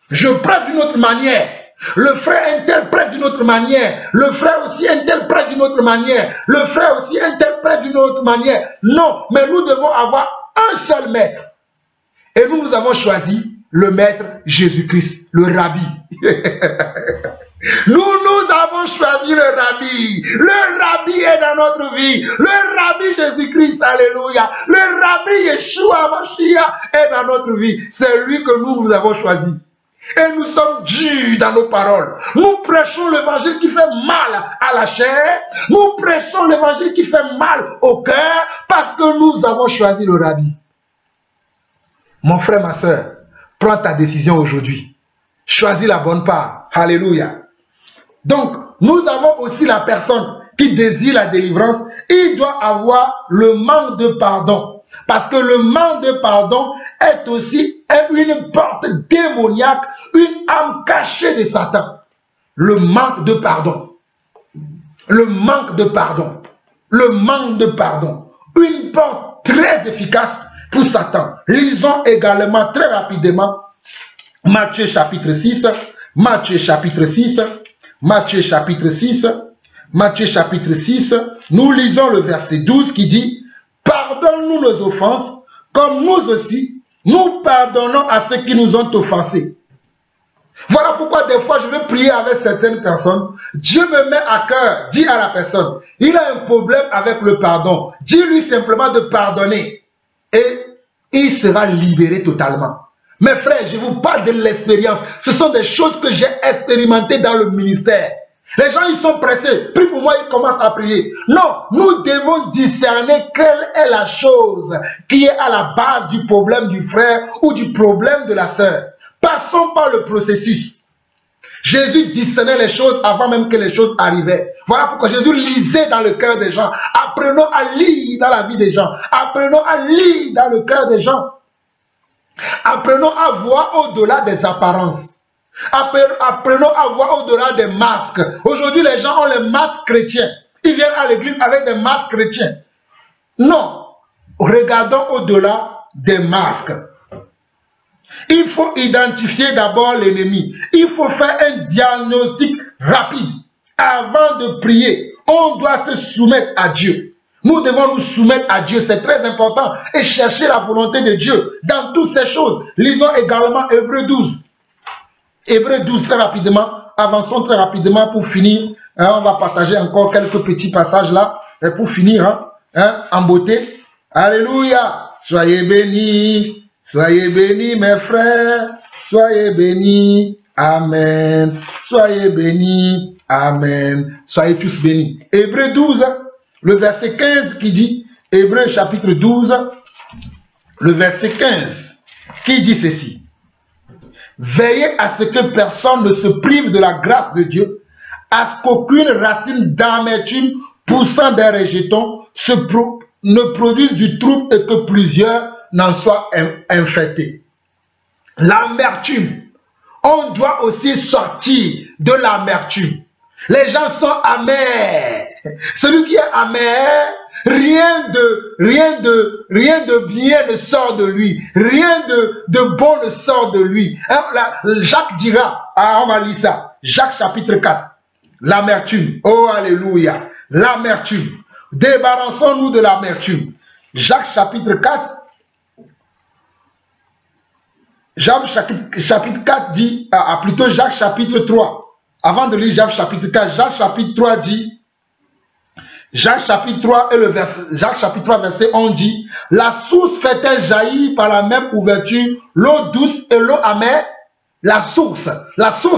Je prête d'une autre manière. Le frère interprète d'une autre manière. Le frère aussi interprète d'une autre manière. Le frère aussi interprète d'une autre manière. Non, mais nous devons avoir un seul maître. Et nous avons choisi le maître Jésus-Christ, le rabbi. Nous avons choisi le rabbi. Le rabbi est dans notre vie. Le rabbi Jésus-Christ, alléluia. Le rabbi Yeshua Mashiach est dans notre vie. C'est lui que nous avons choisi. Et nous sommes durs dans nos paroles. Nous prêchons l'évangile qui fait mal à la chair. Nous prêchons l'évangile qui fait mal au cœur parce que nous avons choisi le rabbi. Mon frère, ma soeur, prends ta décision aujourd'hui. Choisis la bonne part. Alléluia. Donc, nous avons aussi la personne qui désire la délivrance. Il doit avoir le manque de pardon. Parce que le manque de pardon est aussi une porte démoniaque, une âme cachée de Satan. Le manque de pardon. Le manque de pardon. Le manque de pardon. Une porte très efficace pour Satan. Lisons également très rapidement Matthieu chapitre 6. Matthieu chapitre 6. Matthieu chapitre 6. Matthieu chapitre 6. Nous lisons le verset 12 qui dit: pardonne-nous nos offenses, comme nous aussi, nous pardonnons à ceux qui nous ont offensés. Voilà pourquoi des fois je vais prier avec certaines personnes. Dieu me met à cœur, dis à la personne, il a un problème avec le pardon. Dis-lui simplement de pardonner et il sera libéré totalement. Mes frères, je vous parle de l'expérience. Ce sont des choses que j'ai expérimentées dans le ministère. Les gens, ils sont pressés. Prie pour moi, ils commencent à prier. Non, nous devons discerner quelle est la chose qui est à la base du problème du frère ou du problème de la sœur. Passons par le processus. Jésus discernait les choses avant même que les choses arrivaient. Voilà pourquoi Jésus lisait dans le cœur des gens. Apprenons à lire dans la vie des gens. Apprenons à lire dans le cœur des gens. Apprenons à voir au-delà des apparences. Apprenons à voir au-delà des masques. Aujourd'hui, les gens ont les masques chrétiens. Ils viennent à l'église avec des masques chrétiens. Non. Regardons au-delà des masques. Il faut identifier d'abord l'ennemi. Il faut faire un diagnostic rapide. Avant de prier, on doit se soumettre à Dieu. Nous devons nous soumettre à Dieu, c'est très important. Et chercher la volonté de Dieu dans toutes ces choses. Lisons également Hébreux 12. Hébreux 12 très rapidement. Avançons très rapidement pour finir. On va partager encore quelques petits passages là. Et pour finir, en beauté. Alléluia. Soyez bénis. Soyez bénis mes frères. Soyez bénis. Amen. Soyez bénis. Amen. Soyez tous bénis. Hébreux 12. Le verset 15 qui dit, Hébreux chapitre 12, le verset 15, qui dit ceci: veillez à ce que personne ne se prive de la grâce de Dieu, à ce qu'aucune racine d'amertume poussant des rejetons ne produise du trouble et que plusieurs n'en soient infectés. L'amertume, on doit aussi sortir de l'amertume. Les gens sont amers. Celui qui est amer, rien de bien ne sort de lui. Rien de bon ne sort de lui. Jacques dira, on va lire ça. Jacques chapitre 4. L'amertume. Oh, alléluia. L'amertume. Débarrassons-nous de l'amertume. Jacques chapitre 4. Jacques chapitre 4 dit, plutôt Jacques chapitre 3. Avant de lire Jacques chapitre 4, Jacques chapitre 3 dit, Jacques chapitre 3 et le verset, Jacques chapitre 3 verset 11 dit, la source fait-elle jaillir par la même ouverture l'eau douce et l'eau amère? La source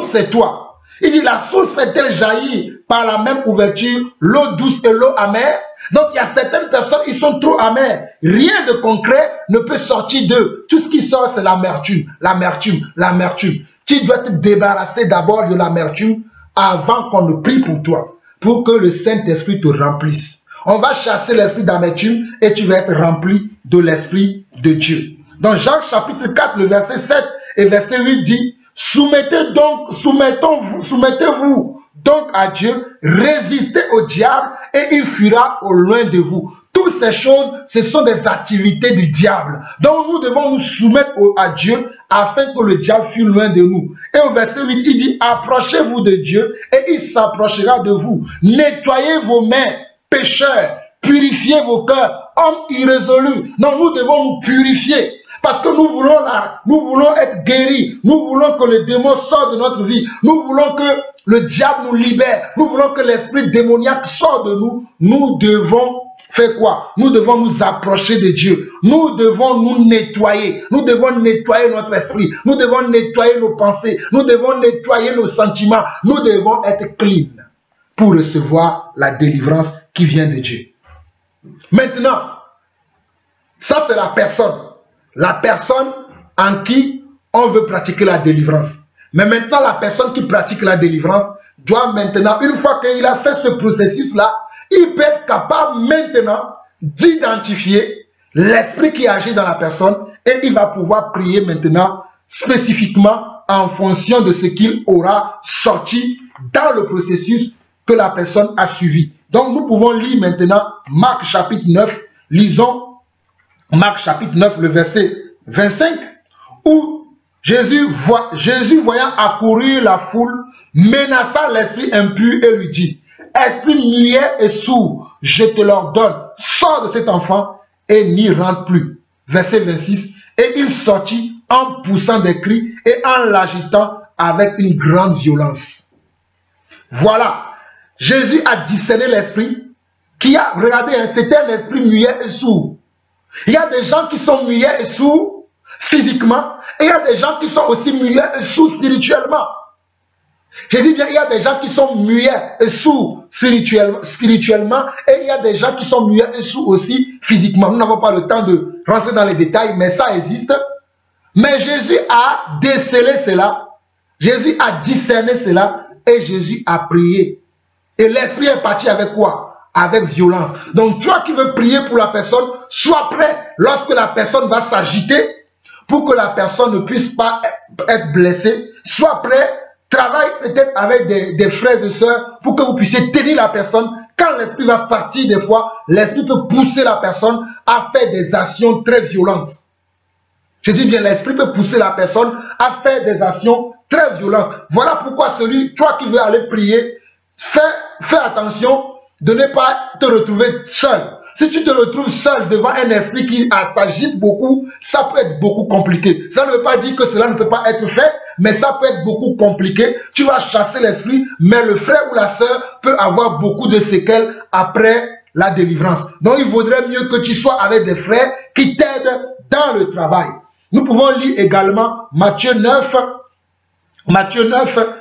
c'est toi. Il dit, la source fait-elle jaillir par la même ouverture l'eau douce et l'eau amère? Donc il y a certaines personnes, ils sont trop amers. Rien de concret ne peut sortir d'eux. Tout ce qui sort, c'est l'amertume, l'amertume, l'amertume. Tu dois te débarrasser d'abord de l'amertume avant qu'on ne prie pour toi, pour que le Saint-Esprit te remplisse. On va chasser l'esprit d'amertume et tu vas être rempli de l'Esprit de Dieu. Dans Jacques chapitre 4, le verset 7 et verset 8 dit, soumettez-vous donc à Dieu, résistez au diable et il fuira au loin de vous. Toutes ces choses, ce sont des activités du diable. Donc nous devons nous soumettre à Dieu afin que le diable fuit loin de nous. Et au verset 8, il dit, approchez-vous de Dieu et il s'approchera de vous. Nettoyez vos mains, pécheurs, purifiez vos cœurs, hommes irrésolus. Non, nous devons nous purifier. Parce que nous voulons être guéris. Nous voulons que le démon sorte de notre vie. Nous voulons que le diable nous libère. Nous voulons que l'esprit démoniaque sorte de nous. Nous devons faire quoi? Nous devons nous approcher de Dieu. Nous devons nous nettoyer. Nous devons nettoyer notre esprit. Nous devons nettoyer nos pensées. Nous devons nettoyer nos sentiments. Nous devons être clean pour recevoir la délivrance qui vient de Dieu. Maintenant, ça c'est la personne. La personne en qui on veut pratiquer la délivrance. Mais maintenant, la personne qui pratique la délivrance doit maintenant, une fois qu'il a fait ce processus-là, il peut être capable maintenant d'identifier l'esprit qui agit dans la personne et il va pouvoir prier maintenant spécifiquement en fonction de ce qu'il aura sorti dans le processus que la personne a suivi. Donc nous pouvons lire maintenant Marc chapitre 9, lisons Marc chapitre 9, le verset 25, où Jésus voyant accourir la foule, menaça l'esprit impur et lui dit, esprit muet et sourd, je te l'ordonne, sors de cet enfant et n'y rentre plus. Verset 26, et il sortit en poussant des cris et en l'agitant avec une grande violence. Voilà, Jésus a discerné l'esprit qui a, regardez, c'était un esprit muet et sourd. Il y a des gens qui sont muets et sourds physiquement, et il y a des gens qui sont aussi muets et sourds spirituellement. Je dis bien, il y a des gens qui sont muets et sourds spirituellement, et il y a des gens qui sont muets et sourds aussi physiquement. Nous n'avons pas le temps de rentrer dans les détails, mais ça existe. Mais Jésus a décelé cela, Jésus a discerné cela, et Jésus a prié. Et l'esprit est parti avec quoi? Avec violence. Donc toi qui veux prier pour la personne, sois prêt lorsque la personne va s'agiter pour que la personne ne puisse pas être blessée. Sois prêt, travaille peut-être avec des frères et sœurs pour que vous puissiez tenir la personne. Quand l'esprit va partir des fois, l'esprit peut pousser la personne à faire des actions très violentes. Je dis bien, l'esprit peut pousser la personne à faire des actions très violentes. Voilà pourquoi toi qui veux aller prier, fais attention de ne pas te retrouver seul. Si tu te retrouves seul devant un esprit qui s'agite beaucoup, ça peut être beaucoup compliqué. Ça ne veut pas dire que cela ne peut pas être fait, mais ça peut être beaucoup compliqué. Tu vas chasser l'esprit, mais le frère ou la sœur peut avoir beaucoup de séquelles après la délivrance. Donc il vaudrait mieux que tu sois avec des frères qui t'aident dans le travail. Nous pouvons lire également Matthieu 9,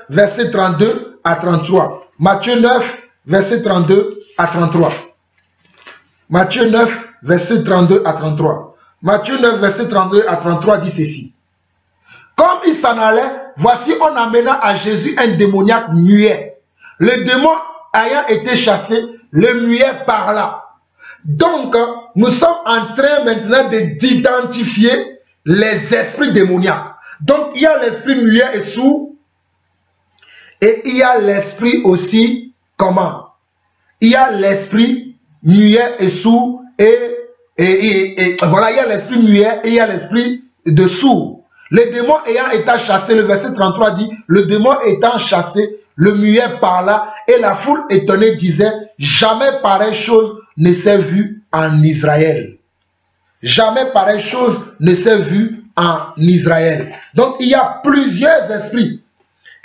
verset 32 à 33. Matthieu 9, verset 32 à 33. Matthieu 9, verset 32 à 33. Matthieu 9, verset 32 à 33 dit ceci. Comme il s'en allait, voici on amena à Jésus un démoniaque muet. Le démon ayant été chassé, le muet parla. Donc, nous sommes en train maintenant d'identifier les esprits démoniaques. Donc, il y a l'esprit muet et sourd. Et il y a l'esprit aussi, comment? Il y a l'esprit muet et sourd. Et voilà, il y a l'esprit muet et il y a l'esprit de sourd. Les démons ayant été chassés, le verset 33 dit, le démon étant chassé, le muet parla et la foule étonnée disait, jamais pareille chose ne s'est vue en Israël. Jamais pareille chose ne s'est vue en Israël. Donc il y a plusieurs esprits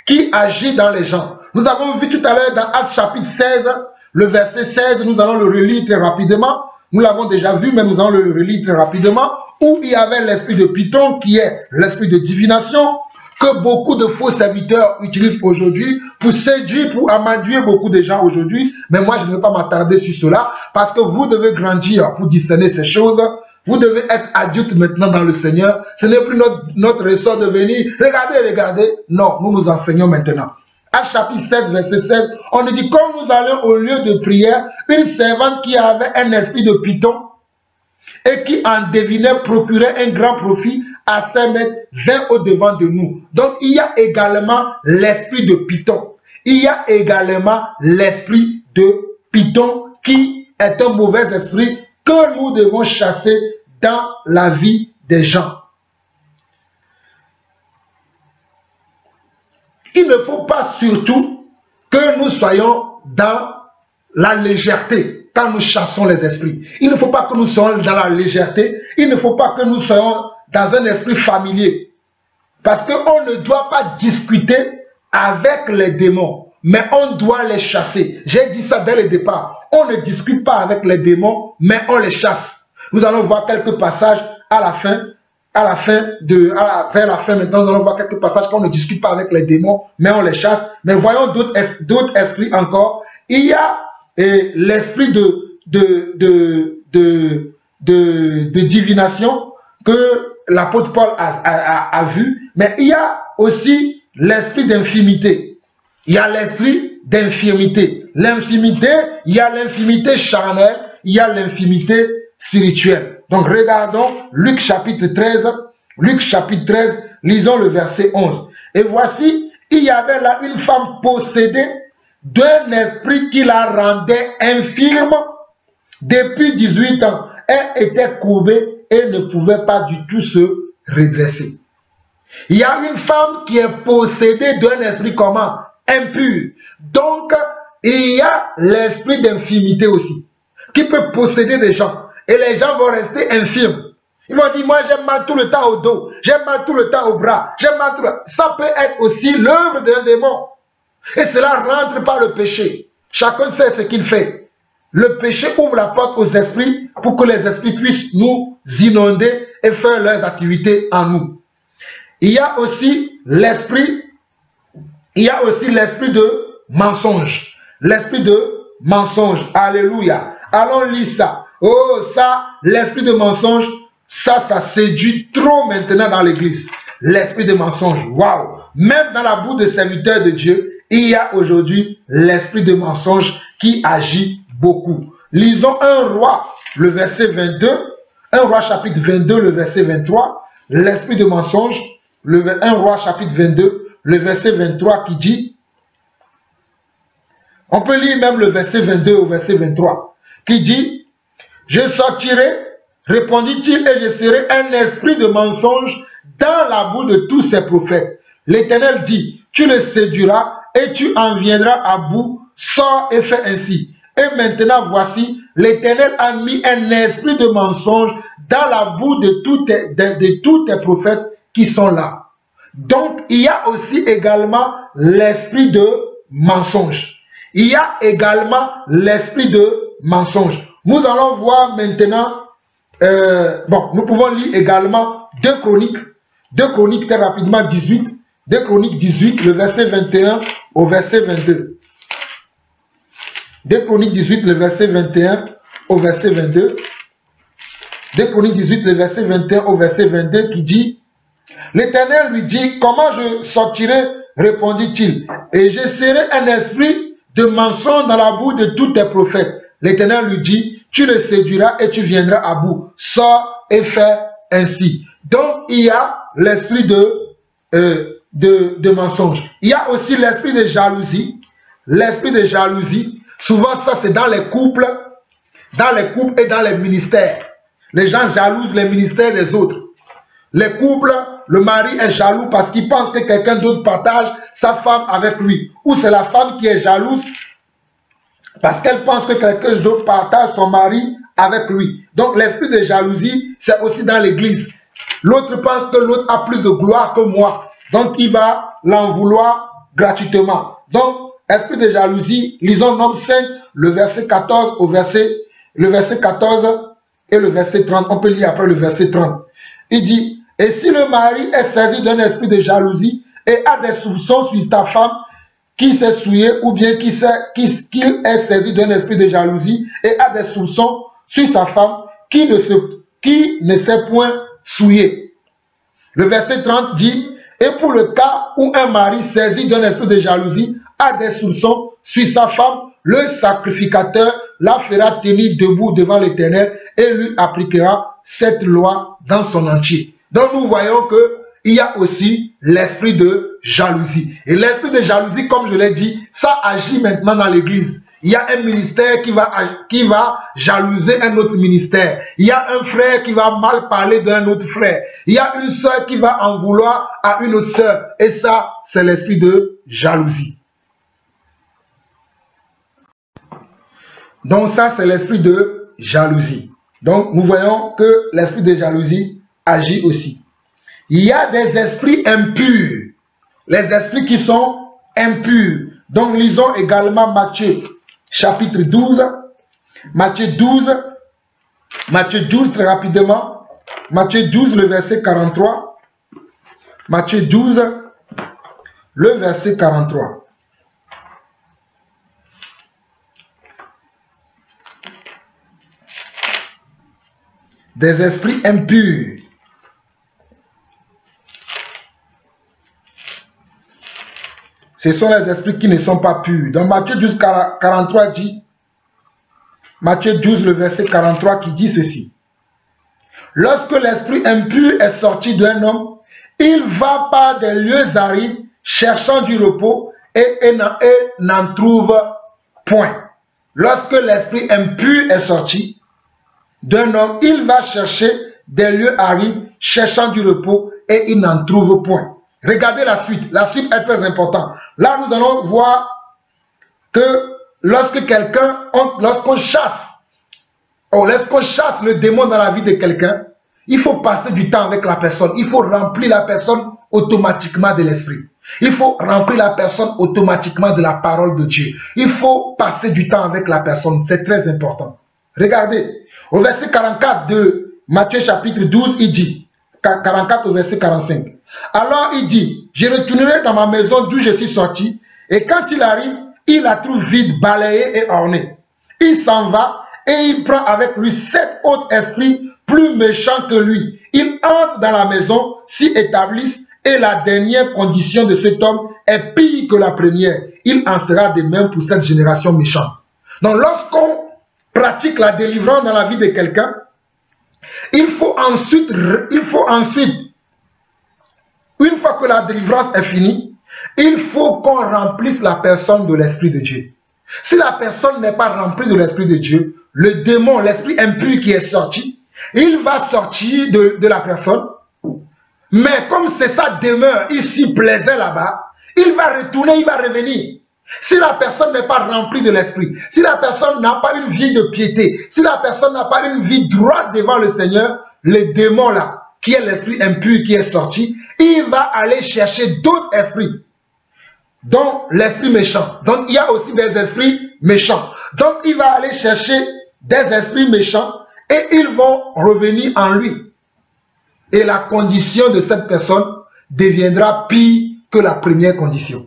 qui agissent dans les gens. Nous avons vu tout à l'heure dans Actes chapitre 16, le verset 16, nous allons le relire très rapidement. Nous l'avons déjà vu, mais nous allons le relire très rapidement. Où il y avait l'esprit de Python, qui est l'esprit de divination, que beaucoup de faux serviteurs utilisent aujourd'hui pour séduire, pour amadouer beaucoup de gens aujourd'hui. Mais moi, je ne vais pas m'attarder sur cela, parce que vous devez grandir pour discerner ces choses. Vous devez être adulte maintenant dans le Seigneur. Ce n'est plus notre ressort de venir. Regardez. Non, nous nous enseignons maintenant. Actes chapitre 7, verset 7, on nous dit, quand nous allions au lieu de prière, une servante qui avait un esprit de Python et qui en devinait procurait un grand profit à ses maîtres vint au-devant de nous. Donc il y a également l'esprit de Python. Il y a également l'esprit de Python qui est un mauvais esprit que nous devons chasser dans la vie des gens. Il ne faut pas surtout que nous soyons dans la légèreté quand nous chassons les esprits. Il ne faut pas que nous soyons dans la légèreté. Il ne faut pas que nous soyons dans un esprit familier. Parce qu'on ne doit pas discuter avec les démons, mais on doit les chasser. J'ai dit ça dès le départ. On ne discute pas avec les démons, mais on les chasse. Nous allons voir quelques passages à la fin. Vers la fin maintenant, nous allons voir quelques passages qu'on ne discute pas avec les démons, mais on les chasse. Mais voyons d'autres esprits encore. Il y a l'esprit de divination que l'apôtre Paul a vu, mais il y a aussi l'esprit d'infimité. Il y a l'esprit d'infirmité. L'infimité, il y a l'infimité charnelle, il y a l'infimité spirituelle. Donc regardons Luc chapitre 13, lisons le verset 11. Et voici, il y avait là une femme possédée d'un esprit qui la rendait infirme depuis 18 ans. Elle était courbée et ne pouvait pas du tout se redresser. Il y a une femme qui est possédée d'un esprit comment? Impur. Donc, il y a l'esprit d'infimité aussi, qui peut posséder des gens. Et les gens vont rester infirmes. Ils vont dire, moi j'ai mal tout le temps au dos, j'ai mal tout le temps au bras, j'ai mal tout le temps. Ça peut être aussi l'œuvre d'un démon. Et cela rentre par le péché. Chacun sait ce qu'il fait. Le péché ouvre la porte aux esprits pour que les esprits puissent nous inonder et faire leurs activités en nous. Il y a aussi l'esprit de mensonge. L'esprit de mensonge. Alléluia. Allons lire ça. Oh, ça, l'esprit de mensonge, ça séduit trop maintenant dans l'église. L'esprit de mensonge. Waouh. Même dans la bouche des serviteurs de Dieu, il y a aujourd'hui l'esprit de mensonge qui agit beaucoup. Lisons 1 Roi, le verset 22. 1 Roi chapitre 22, le verset 23. L'esprit de mensonge. 1 Roi chapitre 22, le verset 23 qui dit, on peut lire même le verset 22 au verset 23, qui dit, je sortirai, répondit-il, et je serai un esprit de mensonge dans la bouche de tous ces prophètes. L'Éternel dit, tu le séduiras et tu en viendras à bout, sors et fais ainsi. Et maintenant voici, l'Éternel a mis un esprit de mensonge dans la bouche de tous tes prophètes qui sont là. Donc, il y a aussi également l'esprit de mensonge. Il y a également l'esprit de mensonge. Nous allons voir maintenant, nous pouvons lire également 2 Chroniques très rapidement 18, 2 Chroniques 18, le verset 21 au verset 22. 2 Chroniques 18, le verset 21 au verset 22. 2 Chroniques 18, le verset 21 au verset 22 qui dit, l'Éternel lui dit, comment je sortirai, répondit-il, et je serai un esprit de mensonge dans la bouche de tous tes prophètes. L'Éternel lui dit, tu le séduiras et tu viendras à bout. Sors et fais ainsi. Donc, il y a l'esprit de mensonge. Il y a aussi l'esprit de jalousie. L'esprit de jalousie, souvent ça c'est dans les couples et dans les ministères. Les gens jalousent les ministères des autres. Les couples, le mari est jaloux parce qu'il pense que quelqu'un d'autre partage sa femme avec lui. Ou c'est la femme qui est jalouse parce qu'elle pense que quelqu'un d'autre partage son mari avec lui. Donc l'esprit de jalousie, c'est aussi dans l'église. L'autre pense que l'autre a plus de gloire que moi. Donc il va l'en vouloir gratuitement. Donc, esprit de jalousie, lisons Nombre 5, le verset 14 le verset 14 et le verset 30. On peut lire après le verset 30. Il dit, et si le mari est saisi d'un esprit de jalousie et a des soupçons sur ta femme qui s'est souillée, ou bien qu'il est saisi d'un esprit de jalousie et a des soupçons sur sa femme qui ne s'est point souillée. Le verset 30 dit, et pour le cas où un mari saisi d'un esprit de jalousie a des soupçons sur sa femme, le sacrificateur la fera tenir debout devant l'Éternel et lui appliquera cette loi dans son entier. Donc nous voyons qu'il y a aussi l'esprit de jalousie. Et l'esprit de jalousie, comme je l'ai dit, ça agit maintenant dans l'église. Il y a un ministère qui va jalouser un autre ministère. Il y a un frère qui va mal parler d'un autre frère. Il y a une sœur qui va en vouloir à une autre sœur. Et ça, c'est l'esprit de jalousie. Donc ça, c'est l'esprit de jalousie. Donc nous voyons que l'esprit de jalousie agit aussi. Il y a des esprits impurs. Les esprits qui sont impurs. Donc lisons également Matthieu chapitre 12. Matthieu 12 très rapidement. Matthieu 12 le verset 43. Matthieu 12 le verset 43. Des esprits impurs. Ce sont les esprits qui ne sont pas purs. Dans Matthieu 12, 43 dit, Matthieu 12, le verset 43 qui dit ceci. Lorsque l'esprit impur est sorti d'un homme, il va par des lieux arides, cherchant du repos, et n'en trouve point. Lorsque l'esprit impur est sorti d'un homme, il va chercher des lieux arides, cherchant du repos, et il n'en trouve point. Regardez la suite. La suite est très importante. Là, nous allons voir que lorsqu'on chasse le démon dans la vie de quelqu'un, il faut passer du temps avec la personne. Il faut remplir la personne automatiquement de l'esprit. Il faut remplir la personne automatiquement de la parole de Dieu. Il faut passer du temps avec la personne. C'est très important. Regardez, au verset 44 de Matthieu chapitre 12, il dit, 44 au verset 45. Alors il dit, je retournerai dans ma maison d'où je suis sorti, et quand il arrive, il la trouve vide, balayée et ornée. Il s'en va et il prend avec lui 7 autres esprits plus méchants que lui. Ils entrent dans la maison, s'y établissent, et la dernière condition de cet homme est pire que la première. Il en sera de même pour cette génération méchante. Donc lorsqu'on pratique la délivrance dans la vie de quelqu'un, il faut ensuite, une fois que la délivrance est finie, il faut qu'on remplisse la personne de l'Esprit de Dieu. Si la personne n'est pas remplie de l'Esprit de Dieu, le démon, l'esprit impur qui est sorti, il va sortir de la personne. Mais comme c'est sa demeure, il s'y plaisait là-bas, il va retourner, il va revenir. Si la personne n'est pas remplie de l'Esprit, si la personne n'a pas une vie de piété, si la personne n'a pas une vie droite devant le Seigneur, le démon là, qui est l'esprit impur qui est sorti, il va aller chercher d'autres esprits, dont l'esprit méchant. Donc il y a aussi des esprits méchants. Donc il va aller chercher des esprits méchants et ils vont revenir en lui. Et la condition de cette personne deviendra pire que la première condition.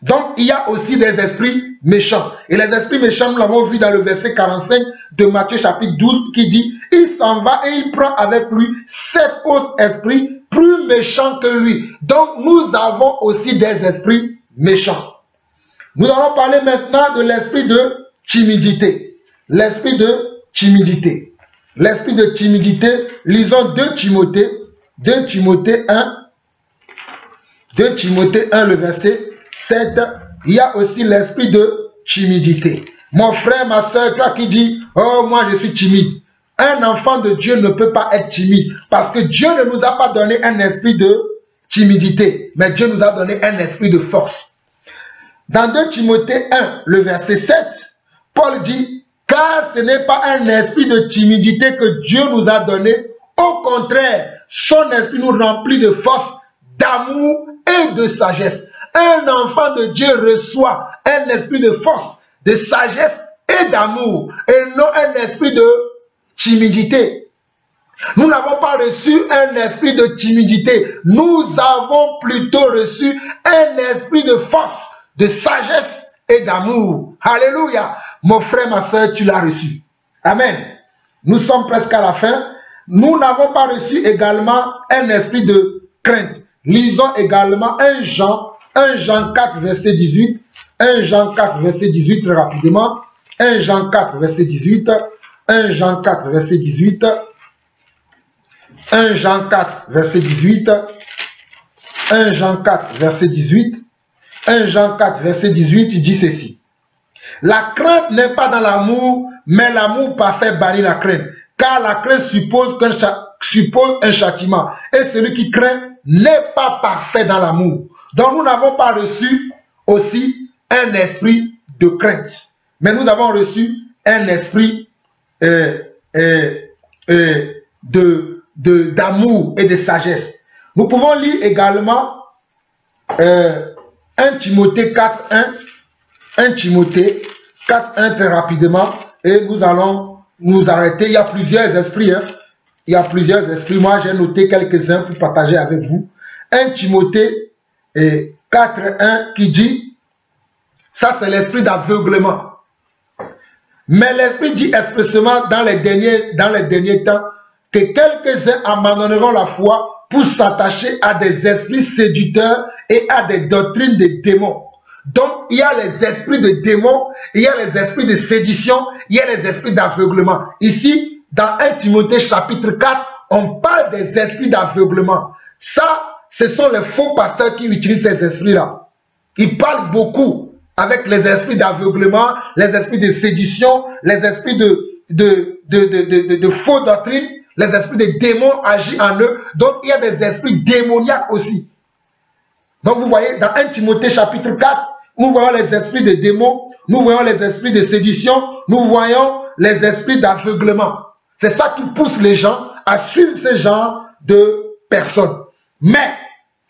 Donc il y a aussi des esprits méchants. Et les esprits méchants, nous l'avons vu dans le verset 45 de Matthieu chapitre 12 qui dit, il s'en va et il prend avec lui 7 autres esprits plus méchants que lui. Donc nous avons aussi des esprits méchants. Nous allons parler maintenant de l'esprit de timidité. L'esprit de timidité. L'esprit de timidité, lisons 2 Timothée 1, le verset 7, il y a aussi l'esprit de timidité. Mon frère, ma soeur, toi qui dis, oh moi je suis timide. Un enfant de Dieu ne peut pas être timide parce que Dieu ne nous a pas donné un esprit de timidité, mais Dieu nous a donné un esprit de force. Dans 2 Timothée 1, le verset 7, Paul dit, car ce n'est pas un esprit de timidité que Dieu nous a donné, au contraire, son esprit nous remplit de force, d'amour et de sagesse. Un enfant de Dieu reçoit un esprit de force, de sagesse et d'amour, et non un esprit de timidité. Nous n'avons pas reçu un esprit de timidité, nous avons plutôt reçu un esprit de force, de sagesse et d'amour. Alléluia. Mon frère, ma soeur, tu l'as reçu. Amen. Nous sommes presque à la fin. Nous n'avons pas reçu également un esprit de crainte. Lisons également 1 Jean 4, verset 18. 1 Jean 4, verset 18, très rapidement. 1 Jean 4, verset 18. 1 Jean 4, verset 18. 1 Jean 4, verset 18. 1 Jean 4, verset 18. 1 Jean 4, verset 18, il dit ceci. La crainte n'est pas dans l'amour, mais l'amour parfait bannit la crainte. Car la crainte suppose un châtiment. Et celui qui craint n'est pas parfait dans l'amour. Donc nous n'avons pas reçu aussi un esprit de crainte. Mais nous avons reçu un esprit d'amour et de sagesse. Nous pouvons lire également 1 Timothée 4.1. 1 Timothée 4.1 très rapidement. Et nous allons nous arrêter. Il y a plusieurs esprits. Hein. Il y a plusieurs esprits. Moi, j'ai noté quelques-uns pour partager avec vous. 1 Timothée 4.1 qui dit, ça c'est l'esprit d'aveuglement. Mais l'esprit dit expressément dans les derniers temps que quelques-uns abandonneront la foi pour s'attacher à des esprits séducteurs et à des doctrines de démons. Donc, il y a les esprits de démons, il y a les esprits de séduction, il y a les esprits d'aveuglement. Ici, dans 1 Timothée chapitre 4, on parle des esprits d'aveuglement. Ça, ce sont les faux pasteurs qui utilisent ces esprits-là. Ils parlent beaucoup avec les esprits d'aveuglement, les esprits de séduction, les esprits de faux doctrines, les esprits de démons agissent en eux. Donc, il y a des esprits démoniaques aussi. Donc, vous voyez, dans 1 Timothée chapitre 4, nous voyons les esprits de démons, nous voyons les esprits de séduction, nous voyons les esprits d'aveuglement. C'est ça qui pousse les gens à suivre ce genre de personnes. Mais,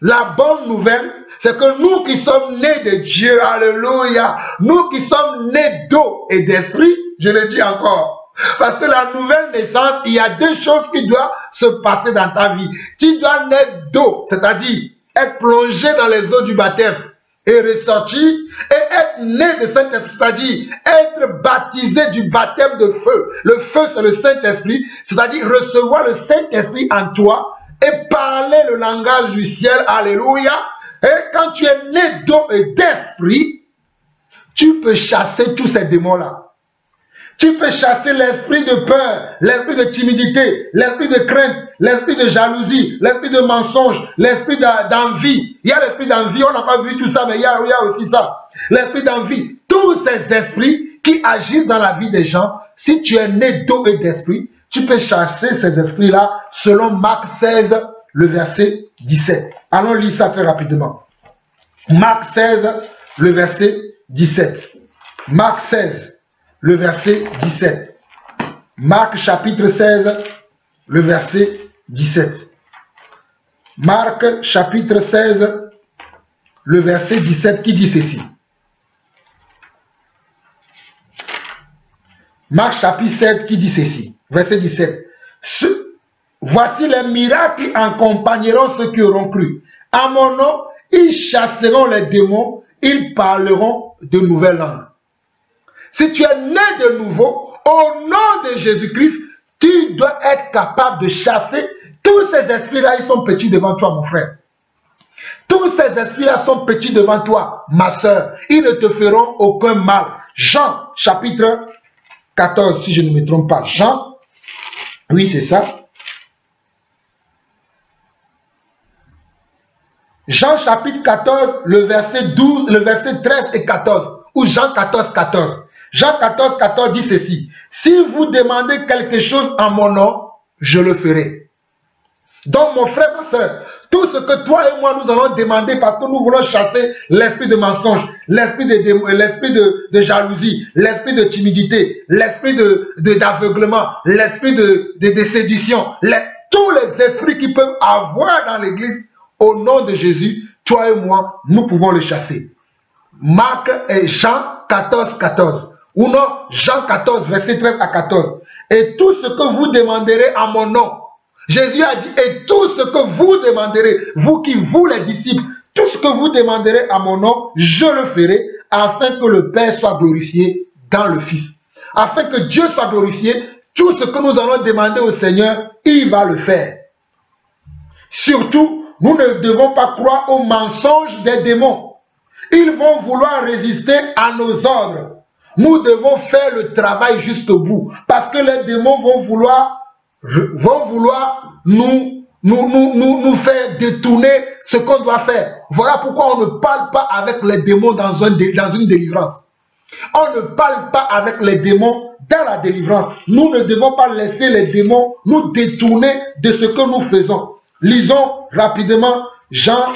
la bonne nouvelle, c'est que nous qui sommes nés de Dieu, alléluia, nous qui sommes nés d'eau et d'esprit, je le dis encore, parce que la nouvelle naissance, il y a deux choses qui doivent se passer dans ta vie. Tu dois naître d'eau, c'est-à-dire être plongé dans les eaux du baptême et ressortir, et être né de Saint-Esprit, c'est-à-dire être baptisé du baptême de feu. Le feu, c'est le Saint-Esprit, c'est-à-dire recevoir le Saint-Esprit en toi et parler le langage du ciel, alléluia. Et quand tu es né d'eau et d'esprit, tu peux chasser tous ces démons-là. Tu peux chasser l'esprit de peur, l'esprit de timidité, l'esprit de crainte, l'esprit de jalousie, l'esprit de mensonge, l'esprit d'envie. Il y a l'esprit d'envie, on n'a pas vu tout ça, mais il y a aussi ça. L'esprit d'envie. Tous ces esprits qui agissent dans la vie des gens, si tu es né d'eau et d'esprit, tu peux chasser ces esprits-là selon Marc 16, le verset 17. Allons lire ça très rapidement. Marc 16, le verset 17. Marc 16. Le verset 17. Marc chapitre 16, le verset 17. Marc chapitre 16, le verset 17 qui dit ceci. Marc chapitre 16 qui dit ceci. Verset 17. Voici les miracles qui accompagneront ceux qui auront cru. À mon nom, ils chasseront les démons, ils parleront de nouvelles langues. Si tu es né de nouveau, au nom de Jésus-Christ, tu dois être capable de chasser tous ces esprits-là. Ils sont petits devant toi, mon frère. Tous ces esprits-là sont petits devant toi, ma soeur. Ils ne te feront aucun mal. Jean, chapitre 14, si je ne me trompe pas. Jean, oui, c'est ça. Jean, chapitre 14, le verset 12, le verset 13 et 14. Ou Jean 14, 14. Jean 14, 14 dit ceci. Si vous demandez quelque chose en mon nom, je le ferai. Donc mon frère, ma soeur, tout ce que toi et moi nous allons demander parce que nous voulons chasser l'esprit de mensonge, l'esprit de jalousie, l'esprit de timidité, l'esprit d'aveuglement, l'esprit de séduction, tous les esprits qui peuvent avoir dans l'église, au nom de Jésus, toi et moi, nous pouvons les chasser. Marc et Jean 14, 14. Ou non, Jean 14, verset 13 à 14. Et tout ce que vous demanderez à mon nom. Jésus a dit, et tout ce que vous demanderez, vous les disciples, tout ce que vous demanderez à mon nom, je le ferai, afin que le Père soit glorifié dans le Fils. Afin que Dieu soit glorifié, tout ce que nous allons demander au Seigneur, il va le faire. Surtout, nous ne devons pas croire aux mensonges des démons. Ils vont vouloir résister à nos ordres. Nous devons faire le travail jusqu'au bout. Parce que les démons vont vouloir nous faire détourner ce qu'on doit faire. Voilà pourquoi on ne parle pas avec les démons dans une délivrance. On ne parle pas avec les démons dans la délivrance. Nous ne devons pas laisser les démons nous détourner de ce que nous faisons. Lisons rapidement Jean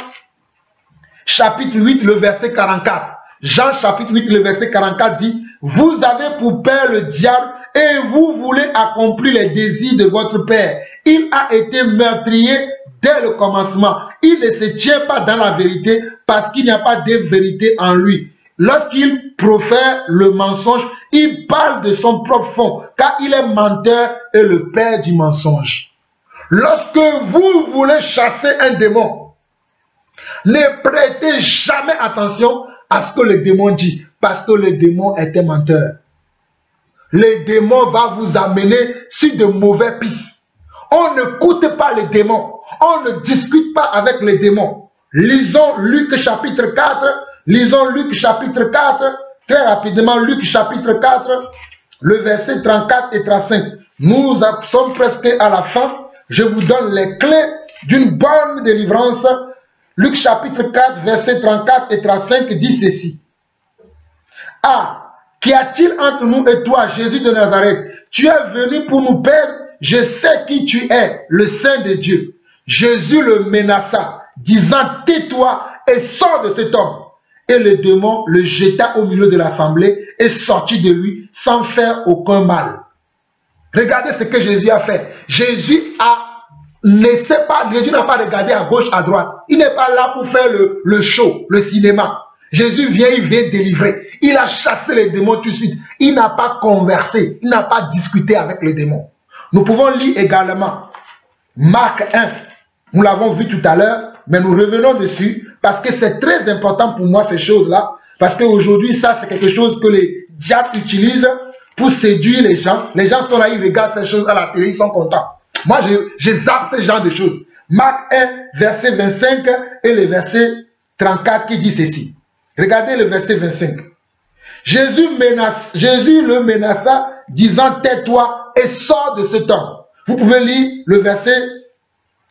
chapitre 8, le verset 44. Jean chapitre 8, le verset 44 dit, « Vous avez pour père le diable et vous voulez accomplir les désirs de votre père. Il a été meurtrier dès le commencement. Il ne se tient pas dans la vérité parce qu'il n'y a pas de vérité en lui. Lorsqu'il profère le mensonge, il parle de son propre fond, car il est menteur et le père du mensonge. » Lorsque vous voulez chasser un démon, ne prêtez jamais attention à ce que le démon dit, parce que le démon est un menteur. Le démon va vous amener sur de mauvaises pistes. On n'écoute pas les démons. On ne discute pas avec les démons. Lisons Luc chapitre 4. Lisons Luc chapitre 4. Très rapidement, Luc chapitre 4, le verset 34 et 35. Nous sommes presque à la fin. Je vous donne les clés d'une bonne délivrance. Luc chapitre 4, verset 34 et 35 dit ceci. Ah, qu'y a-t-il entre nous et toi, Jésus de Nazareth? Tu es venu pour nous perdre. Je sais qui tu es, le Saint de Dieu. Jésus le menaça, disant, tais-toi et sors de cet homme. Et le démon le jeta au milieu de l'assemblée et sortit de lui sans faire aucun mal. Regardez ce que Jésus a fait. Jésus n'a pas regardé à gauche, à droite. Il n'est pas là pour faire le show, le cinéma. Jésus vient, il vient délivrer. Il a chassé les démons tout de suite. Il n'a pas conversé, il n'a pas discuté avec les démons. Nous pouvons lire également Marc 1. Nous l'avons vu tout à l'heure, mais nous revenons dessus parce que c'est très important pour moi ces choses-là. Parce qu'aujourd'hui, ça c'est quelque chose que les diables utilisent pour séduire les gens. Les gens sont là, ils regardent ces choses à la télé, ils sont contents. Moi, je zappe ce genre de choses. Marc 1, verset 25 et le verset 34 qui dit ceci. Regardez le verset 25. Jésus le menaça, disant, tais-toi et sors de cet homme. Vous pouvez lire le verset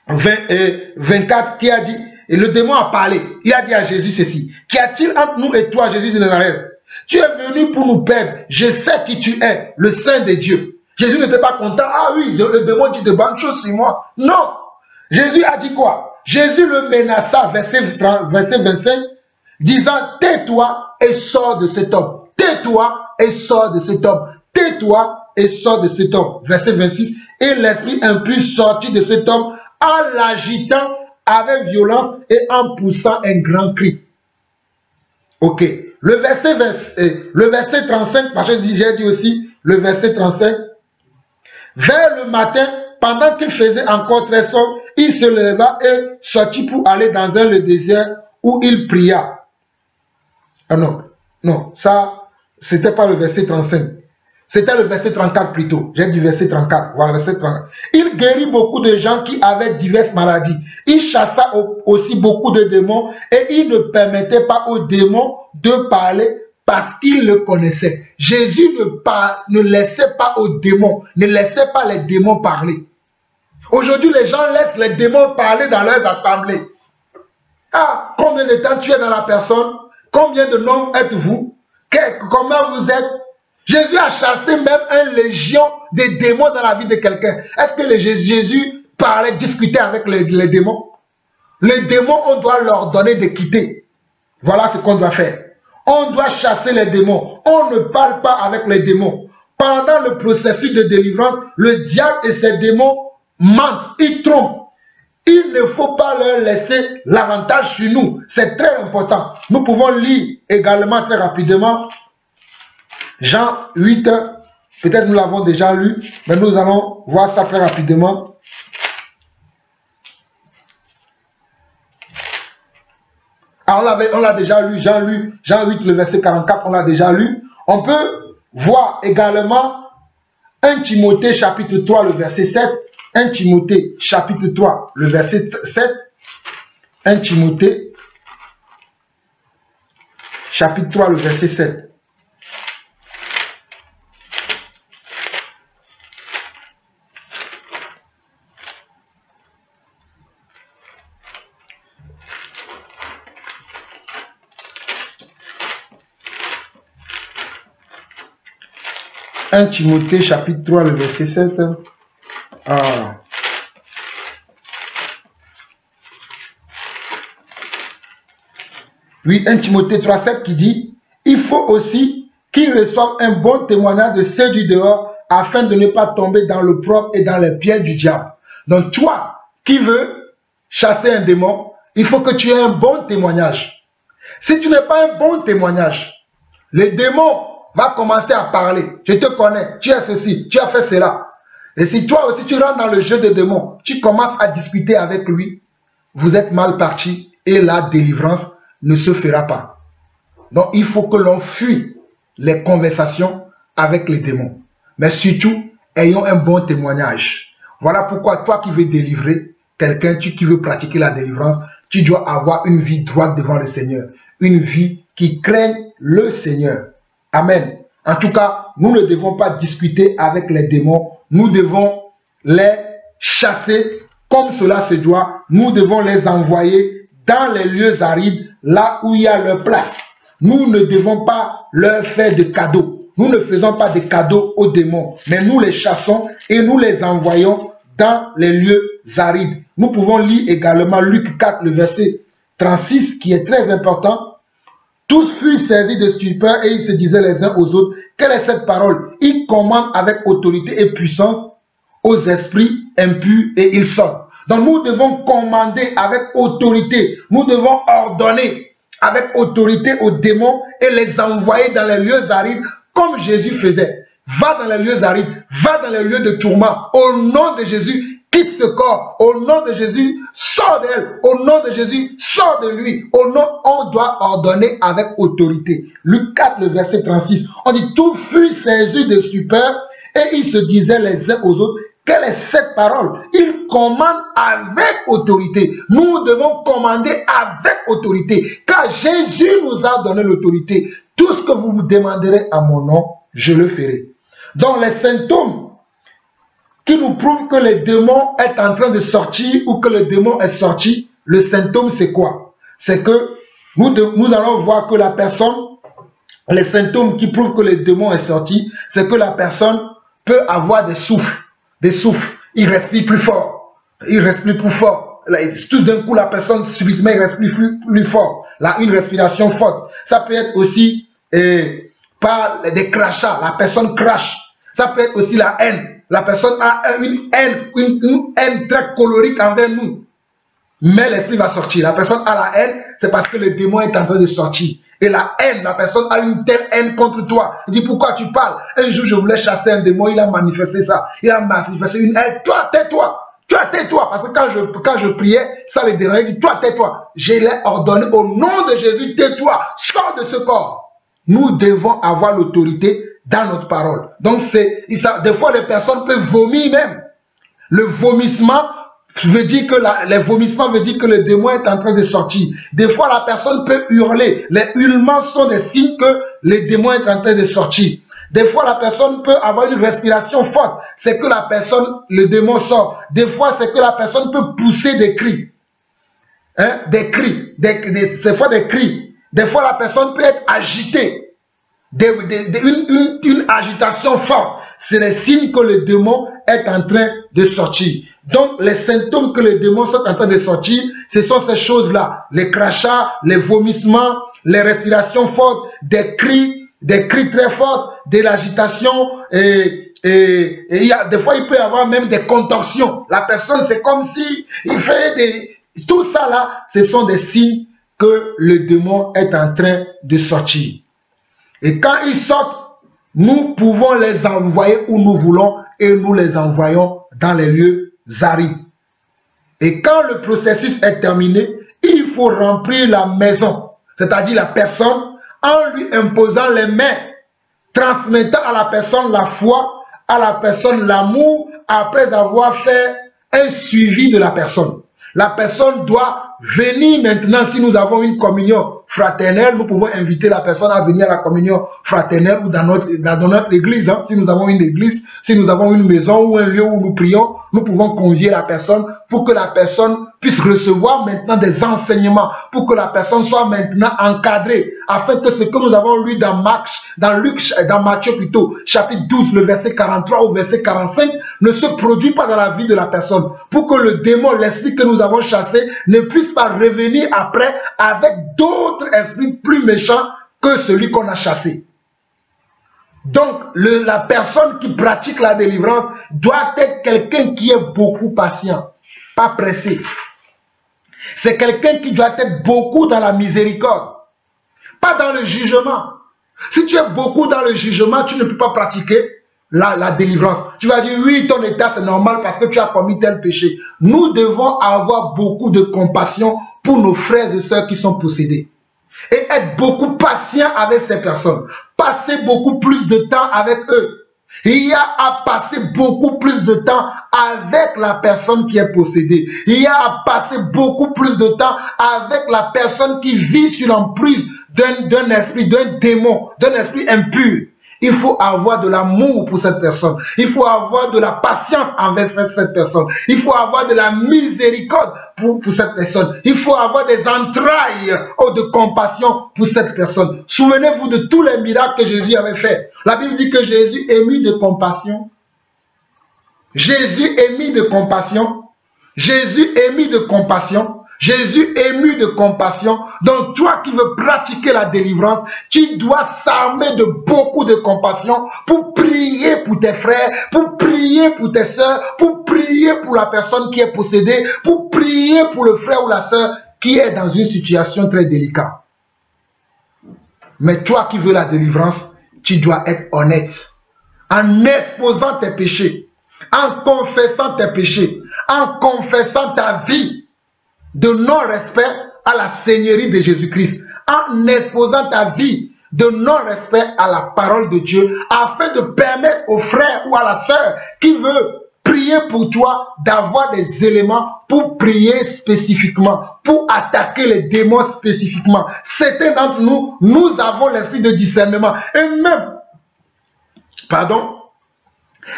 24 qui a dit, et le démon a parlé. Il a dit à Jésus ceci. Qu'y a-t-il entre nous et toi, Jésus de Nazareth? Tu es venu pour nous perdre. Je sais qui tu es, le Saint de Dieu. Jésus n'était pas content. Ah oui, le démon dit de bonnes choses sur moi. Non. Jésus a dit quoi? Jésus le menaça, verset 25, disant, tais-toi et sors de cet homme. Tais-toi et sors de cet homme. Tais-toi et sors de cet homme. Verset 26. Et l'esprit impur sortit de cet homme en l'agitant avec violence et en poussant un grand cri. Ok. Le verset 35, parce que j'ai dit aussi le verset 35. Vers le matin, pendant qu'il faisait encore très sombre, il se leva et sortit pour aller dans le désert où il pria. Ah non, non, ça, c'était pas le verset 35. C'était le verset 34 plutôt. J'ai dit verset 34. Voilà, verset 34. Il guérit beaucoup de gens qui avaient diverses maladies. Il chassa aussi beaucoup de démons et il ne permettait pas aux démons de parler parce qu'il le connaissait. Jésus ne laissait pas aux démons, ne laissait pas les démons parler. Aujourd'hui, les gens laissent les démons parler dans leurs assemblées. Ah, combien de temps tu es dans la personne? Combien de noms êtes-vous? Comment vous êtes? Jésus a chassé même une légion de démons dans la vie de quelqu'un. Est-ce que Jésus parlait, discutait avec les démons? Les démons, on doit leur donner de quitter. Voilà ce qu'on doit faire. On doit chasser les démons. On ne parle pas avec les démons. Pendant le processus de délivrance, le diable et ses démons mentent, ils trompent. Il ne faut pas leur laisser l'avantage sur nous. C'est très important. Nous pouvons lire également très rapidement Jean 8, peut-être nous l'avons déjà lu, mais nous allons voir ça très rapidement. Alors on l'a déjà lu, Jean 8, le verset 44, on l'a déjà lu. On peut voir également 1 Timothée chapitre 3, le verset 7. 1 Timothée chapitre 3, le verset 7. 1 Timothée chapitre 3, le verset 7. 1 Timothée chapitre 3, le verset 7. Ah. Oui, 1 Timothée 3, 7 qui dit, il faut aussi qu'ils reçoivent un bon témoignage de ceux du dehors afin de ne pas tomber dans le propre et dans les pièges du diable. Donc toi qui veux chasser un démon, il faut que tu aies un bon témoignage. Si tu n'as pas un bon témoignage, le démon va commencer à parler. Je te connais, tu as ceci, tu as fait cela. Et si toi aussi tu rentres dans le jeu des démons, tu commences à discuter avec lui, vous êtes mal parti et la délivrance ne se fera pas. Donc il faut que l'on fuit les conversations avec les démons. Mais surtout, ayons un bon témoignage. Voilà pourquoi toi qui veux délivrer quelqu'un, qui veut pratiquer la délivrance, tu dois avoir une vie droite devant le Seigneur. Une vie qui craigne le Seigneur. Amen. En tout cas, nous ne devons pas discuter avec les démons. Nous devons les chasser comme cela se doit. Nous devons les envoyer dans les lieux arides, là où il y a leur place. Nous ne devons pas leur faire de cadeaux. Nous ne faisons pas de cadeaux aux démons, mais nous les chassons et nous les envoyons dans les lieux arides. Nous pouvons lire également Luc 4, le verset 36, qui est très important. Tous furent saisis de stupeur et ils se disaient les uns aux autres, quelle est cette parole? Il commande avec autorité et puissance aux esprits impurs et ils sortent. Donc nous devons commander avec autorité, nous devons ordonner avec autorité aux démons et les envoyer dans les lieux arides comme Jésus faisait. Va dans les lieux arides, va dans les lieux de tourment. Au nom de Jésus, quitte ce corps. Au nom de Jésus, sors d'elle. Au nom de Jésus, sors de lui. Au nom, on doit ordonner avec autorité. Luc 4, le verset 36. On dit, tout fut saisi de stupeur et ils se disaient les uns aux autres, quelle est cette parole? Il commande avec autorité. Nous devons commander avec autorité. Car Jésus nous a donné l'autorité. Tout ce que vous me demanderez à mon nom, je le ferai. Donc les symptômes qui nous prouvent que le démon est en train de sortir ou que le démon est sorti, le symptôme c'est quoi? C'est que nous allons voir que la personne, les symptômes qui prouvent que le démon est sorti, c'est que la personne peut avoir des souffles. Il respire plus fort. Il respire plus fort. Là, tout d'un coup, la personne subitement il respire plus fort. Là, une respiration forte. Ça peut être aussi par des crachats. La personne crache. Ça peut être aussi la haine. La personne a une haine très colorique envers nous. Mais l'esprit va sortir. La personne a la haine, c'est parce que le démon est en train de sortir. Et la haine, la personne a une telle haine contre toi. Il dit, pourquoi tu parles? Un jour, je voulais chasser un démon, il a manifesté ça. Il a manifesté une haine. Toi, tais-toi. Toi, tais-toi. Parce que quand je priais, ça le dérangeait. Il dit, toi, tais-toi. Je l'ai ordonné au nom de Jésus, tais-toi. Sors de ce corps. Nous devons avoir l'autorité dans notre parole. Donc, des fois, les personnes peuvent vomir même. Le vomissement veut dire que les vomissements veut dire que le démon est en train de sortir. Des fois, la personne peut hurler. Les hurlements sont des signes que le démon est en train de sortir. Des fois, la personne peut avoir une respiration forte. C'est que la personne, le démon sort. Des fois, c'est que la personne peut pousser des cris. Hein? Des cris. Des fois, des cris. Des fois, la personne peut être agitée. Une agitation forte. C'est le signe que le démon est en train de sortir. Donc, les symptômes que les démons sont en train de sortir, ce sont ces choses-là. Les crachats, les vomissements, les respirations fortes, des cris très forts, de l'agitation. Et des fois, il peut y avoir même des contorsions. La personne, c'est comme si il fait des... Tout ça là, ce sont des signes que le démon est en train de sortir. Et quand ils sortent, nous pouvons les envoyer où nous voulons et nous les envoyons dans les lieux arides. Et quand le processus est terminé, il faut remplir la maison, c'est-à-dire la personne, en lui imposant les mains, transmettant à la personne la foi, à la personne l'amour, après avoir fait un suivi de la personne. La personne doit venir maintenant, si nous avons une communion fraternelle, nous pouvons inviter la personne à venir à la communion fraternelle ou dans notre église. Hein. Si nous avons une église, si nous avons une maison ou un lieu où nous prions, nous pouvons convier la personne pour que la personne puisse recevoir maintenant des enseignements, pour que la personne soit maintenant encadrée, afin que ce que nous avons lu dans Matthieu plutôt, chapitre 12, le verset 43 au verset 45, ne se produit pas dans la vie de la personne, pour que le démon, l'esprit que nous avons chassé, ne puisse pas revenir après avec d'autres esprits plus méchants que celui qu'on a chassé. Donc, la personne qui pratique la délivrance doit être quelqu'un qui est beaucoup patient, pas pressé. C'est quelqu'un qui doit être beaucoup dans la miséricorde, pas dans le jugement. Si tu es beaucoup dans le jugement, tu ne peux pas pratiquer la délivrance. Tu vas dire, oui, ton état c'est normal parce que tu as commis tel péché. Nous devons avoir beaucoup de compassion pour nos frères et sœurs qui sont possédés. Et être beaucoup patient avec ces personnes. Passer beaucoup plus de temps avec eux. Il y a à passer beaucoup plus de temps avec la personne qui est possédée. Il y a à passer beaucoup plus de temps avec la personne qui vit sur l'emprise d'un esprit, d'un démon, d'un esprit impur. Il faut avoir de l'amour pour cette personne. Il faut avoir de la patience envers cette personne. Il faut avoir de la miséricorde pour cette personne. Il faut avoir des entrailles de compassion pour cette personne. Souvenez-vous de tous les miracles que Jésus avait fait. La Bible dit que Jésus ému de compassion. Jésus ému de compassion. Jésus ému de compassion. Jésus ému de compassion. Donc toi qui veux pratiquer la délivrance, tu dois s'armer de beaucoup de compassion pour prier pour tes frères, pour prier pour tes soeurs, pour prier pour la personne qui est possédée, pour prier pour le frère ou la soeur qui est dans une situation très délicate. Mais toi qui veux la délivrance, tu dois être honnête en exposant tes péchés, en confessant tes péchés, en confessant ta vie de non-respect à la Seigneurie de Jésus-Christ, en exposant ta vie de non-respect à la parole de Dieu, afin de permettre au frère ou à la sœur qui veut prier pour toi d'avoir des éléments pour prier spécifiquement, pour attaquer les démons spécifiquement. Certains d'entre nous, nous avons l'esprit de discernement. Et même,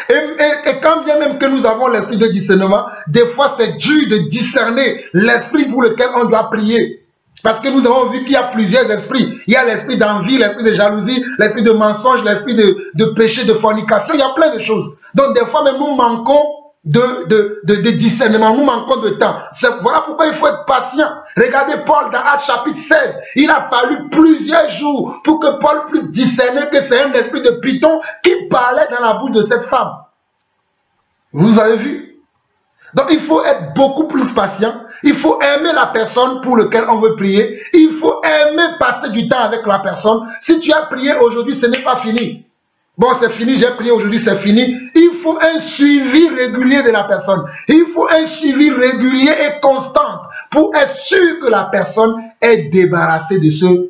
et quand bien même que nous avons l'esprit de discernement, des fois c'est dur de discerner l'esprit pour lequel on doit prier. Parce que nous avons vu qu'il y a plusieurs esprits. Il y a l'esprit d'envie, l'esprit de jalousie, l'esprit de mensonge, l'esprit de péché, de fornication. Il y a plein de choses. Donc des fois même nous manquons de discernement, nous manquons de temps. Voilà pourquoi il faut être patient. Regardez Paul dans Actes chapitre 16. Il a fallu plusieurs jours pour que Paul puisse discerner que c'est un esprit de python qui parlait dans la bouche de cette femme. Vous avez vu? Donc il faut être beaucoup plus patient. Il faut aimer la personne pour laquelle on veut prier. Il faut aimer passer du temps avec la personne. Si tu as prié aujourd'hui, ce n'est pas fini. Bon, c'est fini, j'ai prié aujourd'hui, c'est fini. Il faut un suivi régulier de la personne. Il faut un suivi régulier et constant pour être sûr que la personne est débarrassée de ce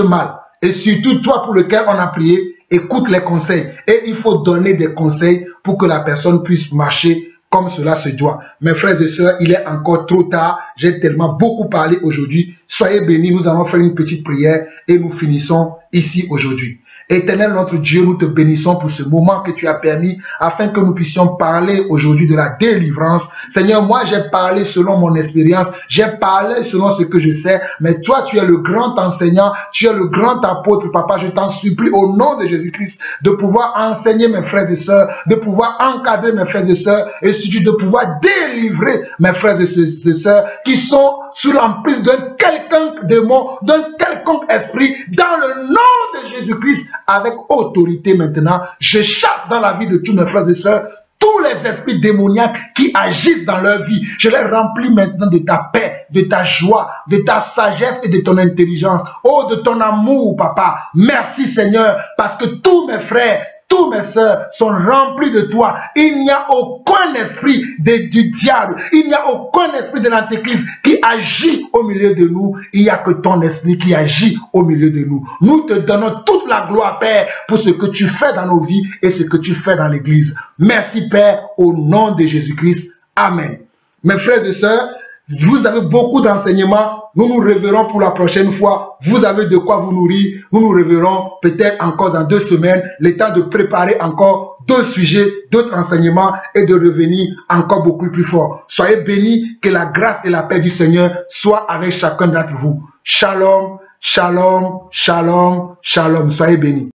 mal. Et surtout, toi pour lequel on a prié, écoute les conseils. Et il faut donner des conseils pour que la personne puisse marcher comme cela se doit. Mes frères et sœurs, il est encore trop tard. J'ai tellement beaucoup parlé aujourd'hui. Soyez bénis, nous allons faire une petite prière et nous finissons ici aujourd'hui. Éternel notre Dieu, nous te bénissons pour ce moment que tu as permis afin que nous puissions parler aujourd'hui de la délivrance. Seigneur, moi j'ai parlé selon mon expérience, j'ai parlé selon ce que je sais, mais toi tu es le grand enseignant, tu es le grand apôtre, papa, je t'en supplie au nom de Jésus-Christ de pouvoir enseigner mes frères et sœurs, de pouvoir encadrer mes frères et sœurs et surtout de pouvoir délivrer mes frères et sœurs qui sont sous l'emprise d'un quelconque démon, d'un quelconque esprit, dans le nom de Jésus-Christ, avec autorité maintenant. Je chasse dans la vie de tous mes frères et sœurs tous les esprits démoniaques qui agissent dans leur vie. Je les remplis maintenant de ta paix, de ta joie, de ta sagesse et de ton intelligence. Oh, de ton amour, papa. Merci Seigneur, parce que tous mes frères, tous mes sœurs sont remplis de toi. Il n'y a aucun esprit du diable. Il n'y a aucun esprit de l'antéchrist qui agit au milieu de nous. Il n'y a que ton esprit qui agit au milieu de nous. Nous te donnons toute la gloire, Père, pour ce que tu fais dans nos vies et ce que tu fais dans l'Église. Merci, Père, au nom de Jésus-Christ. Amen. Mes frères et sœurs, Vous avez beaucoup d'enseignements. Nous nous reverrons pour la prochaine fois. Vous avez de quoi vous nourrir. Nous nous reverrons peut-être encore dans 2 semaines. Le temps de préparer encore d'autres sujets, d'autres enseignements et de revenir encore beaucoup plus fort. Soyez bénis, que la grâce et la paix du Seigneur soient avec chacun d'entre vous. Shalom, shalom, shalom, shalom. Soyez bénis.